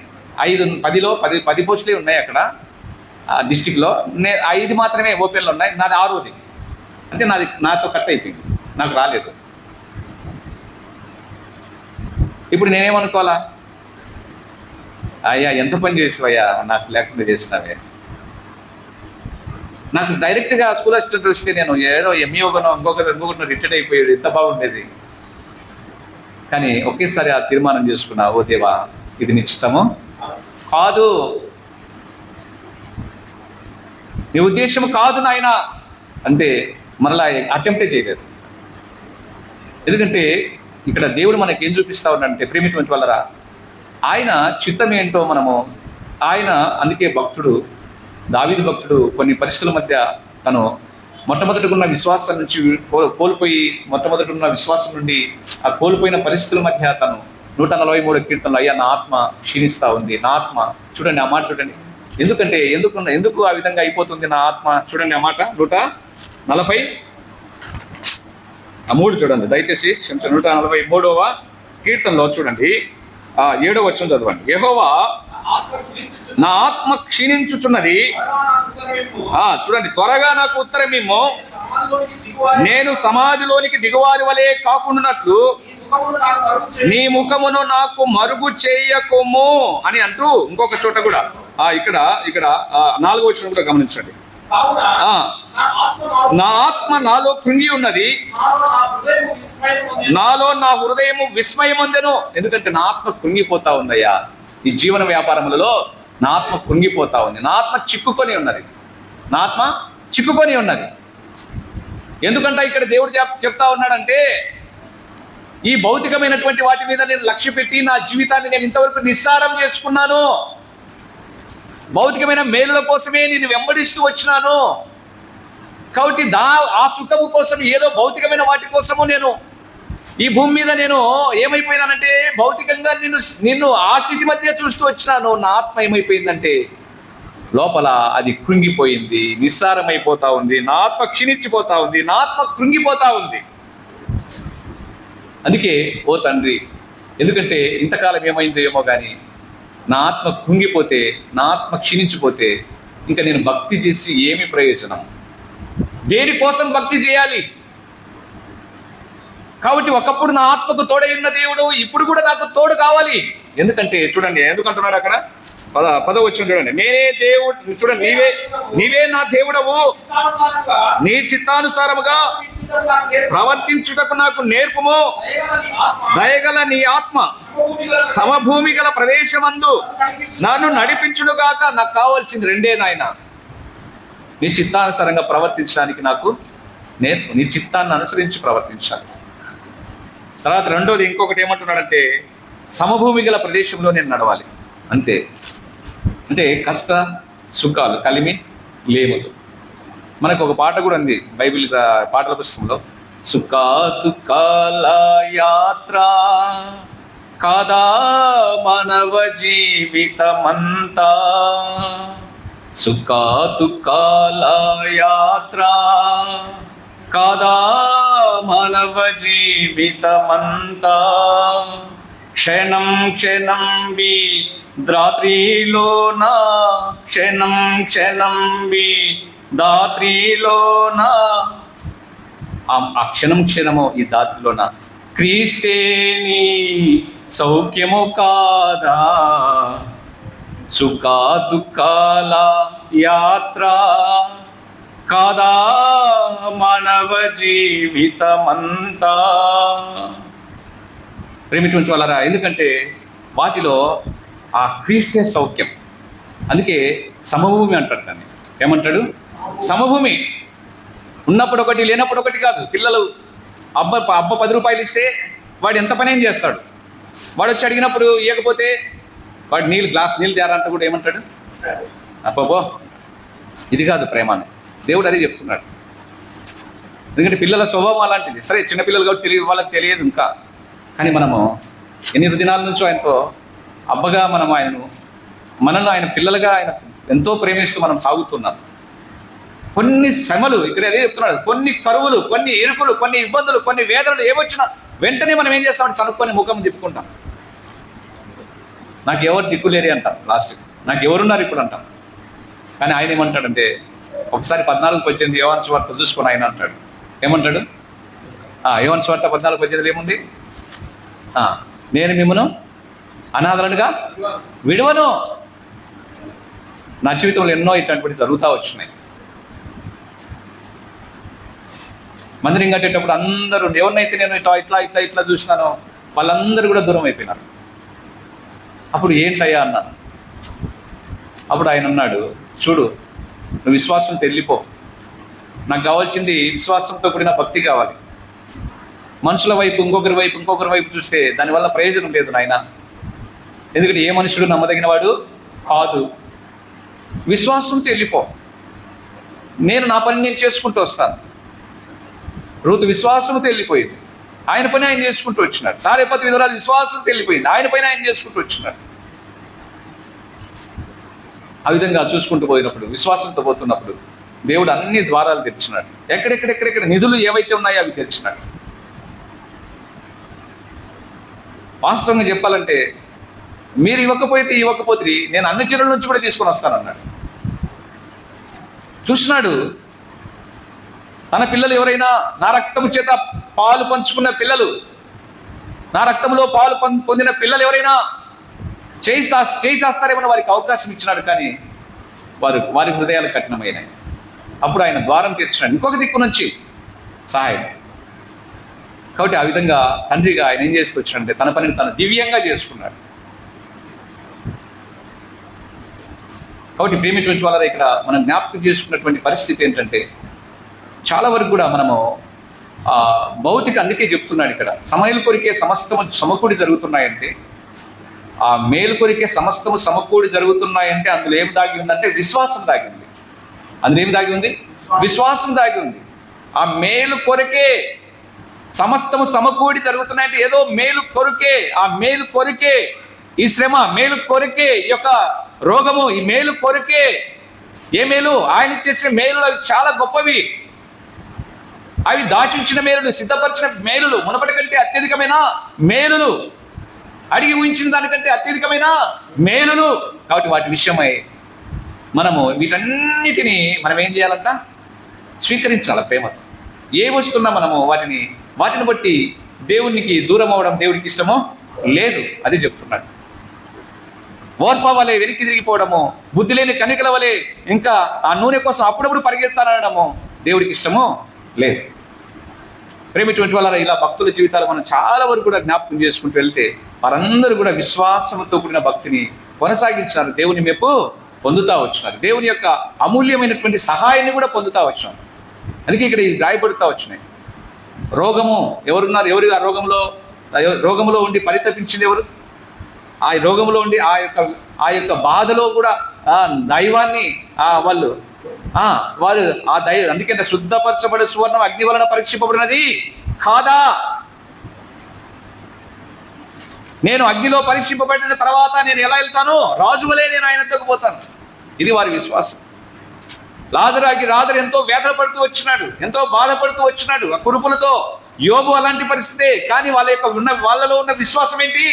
10 పోస్టులే ఉన్నాయి అక్కడ. డిస్టిక్లో. 5 మాత్రమే ఓపెన్లో ఉన్నాయి, నాది 6వది. అంటే నాతో కట్ అయిపోయింది, నాకు రాలేదు. ఇప్పుడు నేనేమనుకోవాలా? అయ్యా ఎంత పని చేస్తావయ్యా, నాకు లేకుండా చేసినావే. నాకు డైరెక్ట్గా స్కూల్ అసిస్టెంట్ వస్తే నేను ఏదో ఎంఈఓగానో ఇంకొకటి రిటైర్డ్ అయిపోయాడు, ఎంత బాగుండేది. కానీ ఒకేసారి ఆ తీర్మానం చేసుకున్నా, ఓ దేవా ఇది నీ చిత్తము కాదు, నీ ఉద్దేశం కాదు నాయన అంటే మరలా అటెంప్టే చేయలేదు. ఎందుకంటే ఇక్కడ దేవుడు మనకి ఏం చూపిస్తా ఉన్నాడంటే, ప్రేమిటువంటి వాళ్ళరా, ఆయన చిత్తం ఏంటో ఆయన అందుకే దావీదు భక్తుడు కొన్ని పరిస్థితుల మధ్య తను మొట్టమొదటికున్న విశ్వాసం నుంచి కోల్పోయి, మొట్టమొదటికున్న విశ్వాసం నుండి ఆ కోల్పోయిన పరిస్థితుల మధ్య తను 143 కీర్తనలు, అయ్యా నా ఆత్మ క్షీణిస్తూ ఉంది, నా ఆత్మ, చూడండి ఆ మాట చూడండి. ఎందుకు ఆ విధంగా అయిపోతుంది నా ఆత్మ? చూడండి ఆ మాట 143 చూడండి దయచేసి, 143వ కీర్తనలో చూడండి 7వ వచనం చదవండి. యెహోవా నా ఆత్మ క్షీణించుచున్నది, చూడండి త్వరగా నాకు ఉత్తరమిమ్ము, నేను సమాధిలోనికి దిగువారి వలె కాకుండానట్లు నీ ముఖమును నాకు మరుగు చేయకుము అని అంటూ ఇంకొక చోట కూడా ఇక్కడ 4వ వచనం కూడా గమనించండి. నా ఆత్మ నాలో కృంగి ఉన్నది, నాలో నా హృదయము విస్మయముందెను. ఎందుకంటే నా ఆత్మ కృంగిపోతా ఉందయ్యా, ఈ జీవన వ్యాపారములలో నా ఆత్మ కృంగిపోతా ఉంది, నా ఆత్మ చిక్కుకొని ఉన్నది. ఎందుకంటే ఇక్కడ దేవుడు చెప్తా ఉన్నాడంటే, ఈ భౌతికమైనటువంటి వాటి మీద నేను లక్ష్య పెట్టి నా జీవితాన్ని నేను ఇంతవరకు నిస్సారం చేసుకున్నాను, భౌతికమైన మేలుల కోసమే నేను వెంబడిస్తూ వచ్చినాను. కాబట్టి ఆ సుఖము కోసం, ఏదో భౌతికమైన వాటి కోసము నేను ఈ భూమి మీద నేను ఏమైపోయినానంటే, భౌతికంగా నిన్ను ఆ స్థితి మధ్య చూస్తూ వచ్చినాను. నా ఆత్మ ఏమైపోయిందంటే లోపల అది కృంగిపోయింది, నిస్సారమైపోతా ఉంది, నా ఆత్మ క్షీణించిపోతా ఉంది, నా ఆత్మ కృంగిపోతా ఉంది. అందుకే ఓ తండ్రి, ఎందుకంటే ఇంతకాలం ఏమైందో ఏమో కానీ నా ఆత్మ కృంగిపోతే, నా ఆత్మ క్షీణించిపోతే ఇంకా నేను భక్తి చేసి ఏమి ప్రయోజనం? దేనికోసం భక్తి చేయాలి? కాబట్టి ఒకప్పుడు నా ఆత్మకు తోడై ఉన్న దేవుడు ఇప్పుడు కూడా నాకు తోడు కావాలి. ఎందుకంటే చూడండి ఎందుకంటున్నాడు అక్కడ 10వ వచనం చూడండి. నేనే దేవుడు, చూడండి నీవే నా దేవుడవు, నీ చిత్తానుసారముగా ప్రవర్తించుటకు నాకు నేర్పుము, దయగల నీ ఆత్మ సమభూమి గల ప్రదేశమందు నన్ను నడిపించునుగాక. నాకు కావాల్సింది 2 నాయన, నీ చిత్తానుసారంగా ప్రవర్తించడానికి నాకు నేర్పు, నీ చిత్తాన్ని అనుసరించి ప్రవర్తించాలి. తర్వాత 2వది ఇంకొకటి ఏమంటున్నాడంటే, సమభూమి గల ప్రదేశంలో నేను నడవాలి. అంతే, అంటే కష్ట సుఖాలు కలిమి లేములు. మనకు ఒక పాట కూడా ఉంది బైబిల్ పాటల పుస్తకంలో, సుఖ దుఃఖాల యాత్ర కాదా మానవ జీవితమంతా, సుఖ దుఃఖాల యాత్ర కాదా మానవ జీవితమంతా, క్షణం క్షణం రాత్రిలోన, క్షణం దాత్రిలోన, ఆ క్షణము ఈ దాత్రిలోన క్రీస్తే నీ సౌఖ్యము కాదా, సుఖ దుఃఖాల యాత్ర కాదా మానవ జీవితమంతా. ప్రేమించు వాళ్ళరా, ఎందుకంటే వాటిలో ఆ క్రీస్తే సౌఖ్యం. అందుకే సమభూమి అంటాడు దాన్ని. ఏమంటాడు? సమభూమి. ఉన్నప్పుడు ఒకటి, లేనప్పుడు ఒకటి కాదు. పిల్లలు అబ్బ 10 రూపాయలు ఇస్తే వాడు ఎంత పని ఏం చేస్తాడు? వాడు వచ్చి అడిగినప్పుడు ఇవ్వకపోతే వాడు గ్లాస్ నీళ్ళు తేరంటే కూడా ఏమంటాడు? అబ్బో ఇది కాదు ప్రేమాన్ని. దేవుడు అదే చెప్తున్నాడు. ఎందుకంటే పిల్లల స్వభావం అలాంటిది. సరే చిన్నపిల్లలు కాబట్టి వాళ్ళకి తెలియదు ఇంకా, కానీ మనము ఎన్ని దినాల నుంచో ఆయనతో అబ్బగా మనల్ని ఆయన పిల్లలుగా ఆయన ఎంతో ప్రేమిస్తూ మనం సాగుతున్నాం. కొన్ని శ్రమలు, ఇక్కడ అదే చెప్తున్నాడు, కొన్ని కరువులు, కొన్ని ఇరుకులు, కొన్ని ఇబ్బందులు, కొన్ని వేదనలు ఏమొచ్చినా వెంటనే మనం ఏం చేస్తామంటే చనుక్కొని ముఖం తిప్పుకుంటాం. నాకు ఎవరు దిక్కులేరి అంటాం, లాస్ట్కి నాకు ఎవరున్నారు ఇప్పుడు అంటాం. కానీ ఆయన ఏమంటాడంటే ఒకసారి 14:18 యోహాను సువార్త చూసుకొని ఆయన అంటాడు, ఏమంటాడు? యోహాను సువార్త 14:18 ఏముంది? నేను మిమ్మను అనాథలుగా విడువను. నా జీవితంలో ఎన్నో ఇట్లాంటివి జరుగుతూ వచ్చినాయి. మందిరం కట్టేటప్పుడు అందరూ ఎవరినైతే నేను ఇట్లా ఇట్లా ఇట్లా ఇట్లా చూసినానో వాళ్ళందరూ కూడా దూరం అయిపోయినారు. అప్పుడు ఏంటయ్యా అన్నాను. అప్పుడు ఆయన అన్నాడు, చూడు, నువ్వు విశ్వాసంతో వెళ్ళిపో. నాకు కావాల్సింది విశ్వాసంతో కూడిన భక్తి కావాలి. మనుషుల వైపు ఇంకొకరి వైపు చూస్తే దానివల్ల ప్రయోజనం లేదు నాయన. ఎందుకంటే ఏ మనుషుడు నమ్మదగిన వాడు కాదు. విశ్వాసంతో వెళ్ళిపో, నేను నా పని నేను చేసుకుంటూ వస్తాను. రూతు విశ్వాసంతో వెళ్ళిపోయింది, ఆయన పని ఆయన చేసుకుంటూ వచ్చినాడు. సారేపతి విధురాలు విశ్వాసంతో వెళ్ళిపోయింది, ఆయన పని ఆయన చేసుకుంటూ వచ్చినాడు. ఆ విధంగా చూసుకుంటూ పోయినప్పుడు, విశ్వాసంతో పోతున్నప్పుడు దేవుడు అన్ని ద్వారాలు తెరిచినాడు. ఎక్కడెక్కడ నిధులు ఏవైతే ఉన్నాయో అవి తెరిచినాడు. వాస్తవంగా చెప్పాలంటే మీరు ఇవ్వకపోతే నేను అన్ని చెరువుల నుంచి కూడా తీసుకొని వస్తానన్నాడు. చూసినాడు, తన పిల్లలు ఎవరైనా నా రక్తము చేత పాలు పంచుకున్న పిల్లలు, నా రక్తంలో పాలు పొందిన పిల్లలు ఎవరైనా చేయి చేస్తారేమో వారికి అవకాశం ఇచ్చినాడు. కానీ వారి హృదయాలు కఠినమైనాయి. అప్పుడు ఆయన ద్వారం తీర్చినాడు, ఇంకొక దిక్కు నుంచి సహాయం. కాబట్టి ఆ విధంగా తండ్రిగా ఆయన ఏం చేస్తూ వచ్చినాడంటే తన పనిని తను దివ్యంగా చేసుకున్నాడు. కాబట్టి ప్రేమిటువంటి వాళ్ళ ఇక్కడ మనం జ్ఞాపకం చేసుకున్నటువంటి పరిస్థితి ఏంటంటే చాలా వరకు కూడా మనము భౌతిక, అందుకే చెప్తున్నాడు ఇక్కడ సమయలు కొరికే సమస్తము సమకూడి జరుగుతున్నాయంటే, ఆ మేలు కొరికే సమస్తము సమకూడి జరుగుతున్నాయంటే అందులో ఏం దాగి ఉందంటే విశ్వాసం దాగి ఉంది. అందులో ఏమి దాగి ఉంది? విశ్వాసం దాగి ఉంది. ఆ మేలు కొరికే సమస్తము సమకూడి జరుగుతున్నాయంటే ఏదో మేలు కొరికే, ఆ మేలు కొరికే ఈ శ్రమ, మేలు కొరికే ఈ యొక్క రోగము, ఈ మేలు కొరికే. ఏ మేలు? ఆయన చేసే మేలులు అవి చాలా గొప్పవి. అవి దాచుంచిన మేలులు, సిద్ధపరిచిన మేలులు, మునపటి కంటే అత్యధికమైన మేలులు, అడిగి ఊహించిన దానికంటే అత్యధికమైన మేలులు. కాబట్టి వాటి విషయమై మనము వీటన్నిటినీ మనం ఏం చేయాలంట? స్వీకరించాలి ప్రేమతో. ఏ వస్తున్నా మనము వాటిని బట్టి దేవునికి దూరం అవ్వడం దేవుడికి ఇష్టమో లేదు. అది చెప్తున్నాడు. ఓర్ప వలె వెనక్కి తిరిగిపోవడము, బుద్ధి లేని కణికల వలె ఇంకా ఆ నూనె కోసం అప్పుడప్పుడు పరిగెత్తానడము దేవుడికి ఇష్టమో లేదు. ప్రేమిటువంటి వాళ్ళ ఇలా భక్తుల జీవితాలు మనం చాలా వరకు కూడా జ్ఞాపకం చేసుకుంటూ వెళ్తే వారందరూ కూడా విశ్వాసంతో కూడిన భక్తిని కొనసాగించినారు. దేవుని మెప్పు పొందుతా వచ్చినారు. దేవుని యొక్క అమూల్యమైనటువంటి సహాయాన్ని కూడా పొందుతా వచ్చినారు. అందుకే ఇక్కడ ఇది రాయబడుతూ వచ్చినాయి. రోగము ఎవరున్నారు? ఎవరు ఆ రోగంలో ఉండి పరితపించింది ఎవరు? ఆ రోగంలో ఉండి ఆ యొక్క బాధలో కూడా దైవాన్ని వారు ఆ దైవం, అందుకంటే శుద్ధపరచబడే సువర్ణం అగ్ని వలన పరీక్షింపబడినది కాదా? నేను అగ్నిలో పరీక్షింపబడిన తర్వాత నేను ఎలా వెళ్తాను? రాజు వలే నేను ఆయన వద్దకు పోతాను. ఇది వారి విశ్వాసం. లాజరు ఎంతో వేదన పడుతూ వచ్చినాడు, ఎంతో బాధపడుతూ వచ్చినాడు ఆ కురుపులతో. యోబు అలాంటి పరిస్థితే. కానీ వాళ్ళలో ఉన్న విశ్వాసం ఏంటి?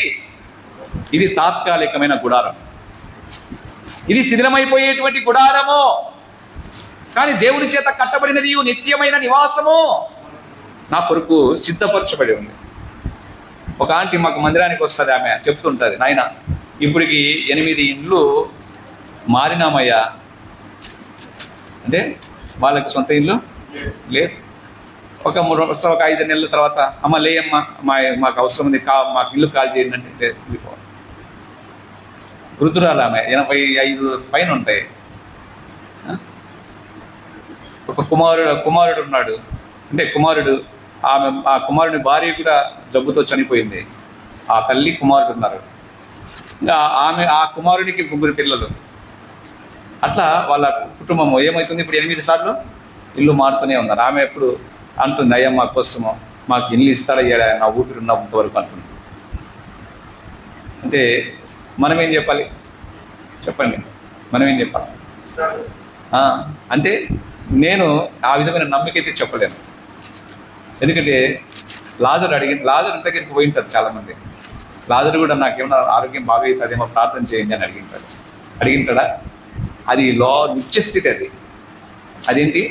ఇది తాత్కాలికమైన గుడారం, ఇది శిథిలమైపోయేటువంటి గుడారము. కానీ దేవుని చేత కట్టబడినది నిత్యమైన నివాసము నా కొరకు సిద్ధపరచబడి ఉంది. ఒక ఆంటీ మాకు మందిరానికి వస్తుంది, ఆమె చెప్తుంటుంది, నాయన ఇప్పటికి 8 ఇండ్లు మారినామయ్యా. అంటే వాళ్ళకి సొంత ఇల్లు లేదు. ఒక 5 నెలల తర్వాత అమ్మ లేయమ్మ, మాకు అవసరం ఉంది, మాకు ఇల్లు కాల్ చేయండి అంటే వెళ్ళిపోవాలి. వృద్ధురాలు ఆమె, 85 పైన ఉంటాయి. ఒక కుమారుడు ఉన్నాడు. అంటే ఆ కుమారుని భార్య కూడా జబ్బుతో చనిపోయింది. ఆ తల్లి కుమారుడు ఉన్నారు. ఇంకా ఆ కుమారునికి 3 పిల్లలు. అట్లా వాళ్ళ కుటుంబం ఏమవుతుంది? ఇప్పుడు 8 సార్లు ఇల్లు మారుతూనే ఉన్నారు. ఆమె ఎప్పుడు అంటుంది, అయ్యా మా కోసము మాకు ఇల్లు ఇస్తాడయ్యా నా ఊపిరి ఉన్నంత వరకు అంటుంది. అంటే మనం ఏం చెప్పాలి చెప్పండి? మనం ఏం చెప్పాలి? అంటే నేను ఆ విధమైన నమ్మికైతే చెప్పలేను. ఎందుకంటే లాజరు దగ్గరికి పోయి ఉంటారు చాలామంది. లాజరు కూడా నాకేమన్నా ఆరోగ్యం బాగా అవుతుందేమో ప్రార్థన చేయండి అని అడిగింటాడా? అది నిత్యస్థితి అది. అదేంటి,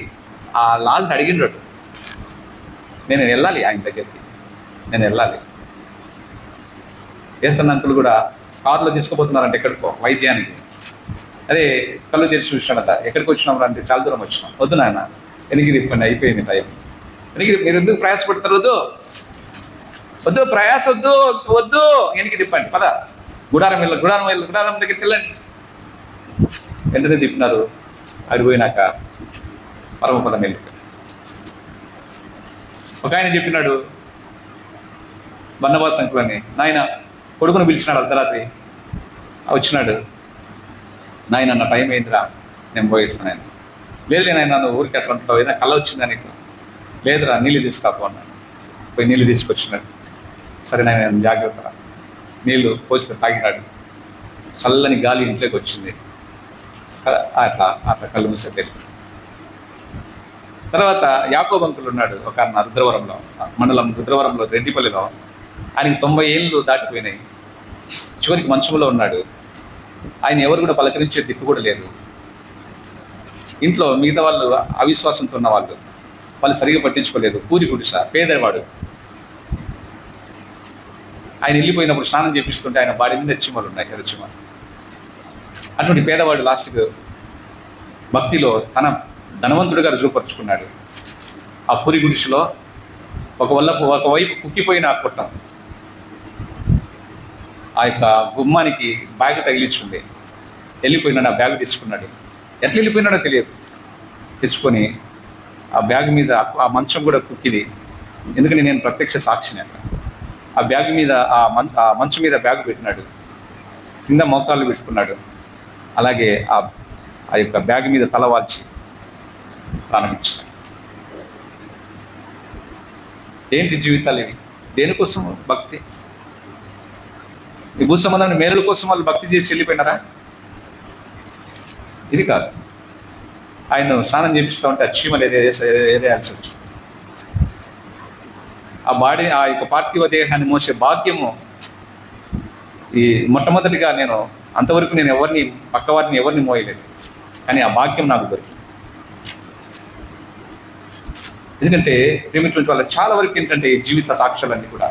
ఆ లాజర్ అడిగినాడు, నేను వెళ్ళాలి ఆయన దగ్గరికి, నేను వెళ్ళాలి. ఏసన్న అంకుల్ కూడా కారులో తీసుకుపోతున్నారంటే ఎక్కడికో వైద్యానికి. అదే కళ్ళు తెరిచి చూసినాడట, ఎక్కడికి వచ్చినాం అంటే చాలా దూరం వచ్చినాం. వద్దు నాయన, వెనక్కి తిప్పండి, అయిపోయింది టైం. వెనక్కి మీరు ఎందుకు ప్రయాసపడతారు? వద్దు ప్రయాస వద్దు, వెనక్కి తిప్పండి, పద గుడారం దగ్గరికి వెళ్ళండి. వెంటనే తిప్పినారు. అడిపోయినాక పరమపదం వెళ్ళిపోయి. ఒక ఆయన చెప్పినాడు, బన్నబాస్ అంకుల్ అని, నాయన కొడుకును పిలిచినాడు అర్ధరాత్రి. వచ్చినాడు, నాయన నా టైం అయిందిరా, నేను పోయిస్తాను. ఆయన లేదు నాయన, నువ్వు ఊరికి అట్లా అంటావు, ఏదైనా కళ వచ్చిందా నీకు? లేదురా, నీళ్ళు తీసుకురాపో అన్నాడు. పోయి నీళ్ళు తీసుకొచ్చినాడు. సరే నాయన జాగ్రత్త, నీళ్ళు పోసి తాగినాడు. చల్లని గాలి ఇంట్లోకి వచ్చింది. అట్లా కళ్ళు మూసేది. తర్వాత యాకోబు అంకుల్ ఉన్నాడు ఒక అన్న, రుద్రవరంలో, మండలం రుద్రవరంలో, రెడ్డిపల్లిలో. ఆయనకి 90 ఏళ్ళు దాటిపోయినాయి. చివరికి మంచంలో ఉన్నాడు. ఆయన ఎవరు కూడా పలకరించే దిక్కు కూడా లేదు. ఇంట్లో మిగతా వాళ్ళు అవిశ్వాసంతో ఉన్న వాళ్ళు సరిగా పట్టించుకోలేదు. పూరి గుడిస, పేదవాడు. ఆయన వెళ్ళిపోయినప్పుడు స్నానం చేపిస్తుంటే ఆయన బాడీ మీద చీమలు ఉన్నాయి, ఎర్రచీమలు. అటువంటి పేదవాడు లాస్ట్కు భక్తిలో తన ధనవంతుడిగా రుజువుపరుచుకున్నాడు. ఆ పూరి గుడిసెలో ఒకవైపు కుక్కిపోయిన ఆ కొట్టం, ఆ యొక్క గుమ్మానికి బ్యాగ్ తగిలించుంది. వెళ్ళిపోయినాడు, ఆ బ్యాగ్ తెచ్చుకున్నాడు. ఎట్లా వెళ్ళిపోయినాడో తెలియదు. తెచ్చుకొని ఆ బ్యాగ్ మీద, ఆ మంచం కూడా కుక్కిది, ఎందుకంటే నేను ప్రత్యక్ష సాక్షిని. అక్కడ ఆ బ్యాగ్ మీద, ఆ మంచం మీద బ్యాగ్ పెట్టినాడు, కింద మోకాళ్ళు పెట్టుకున్నాడు. అలాగే ఆ యొక్క బ్యాగ్ మీద తల వాల్చి ప్రారంభించాడు. ఏంటి జీవితాలు ఇవి? దేనికోసం భక్తి? ఈ భూ సంబంధమైన మేలుల కోసం వాళ్ళు భక్తి చేసి వెళ్ళిపోయినారా? ఇది కాదు. ఆయన స్నానం చేపిస్తూ ఉంటే చీమలు ఏదేయాల్సి వచ్చింది. ఆ బాడీ, ఆ యొక్క పార్థివ దేహాన్ని మోసే భాగ్యము ఈ మొట్టమొదటిగా అంతవరకు నేను ఎవరిని మోయలేదు, కానీ ఆ భాగ్యం నాకు దొరికింది. ఎందుకంటే ప్రేమిటువంటి వాళ్ళ చాలా వరకు ఏంటంటే ఈ జీవిత సాక్ష్యాలన్నీ కూడా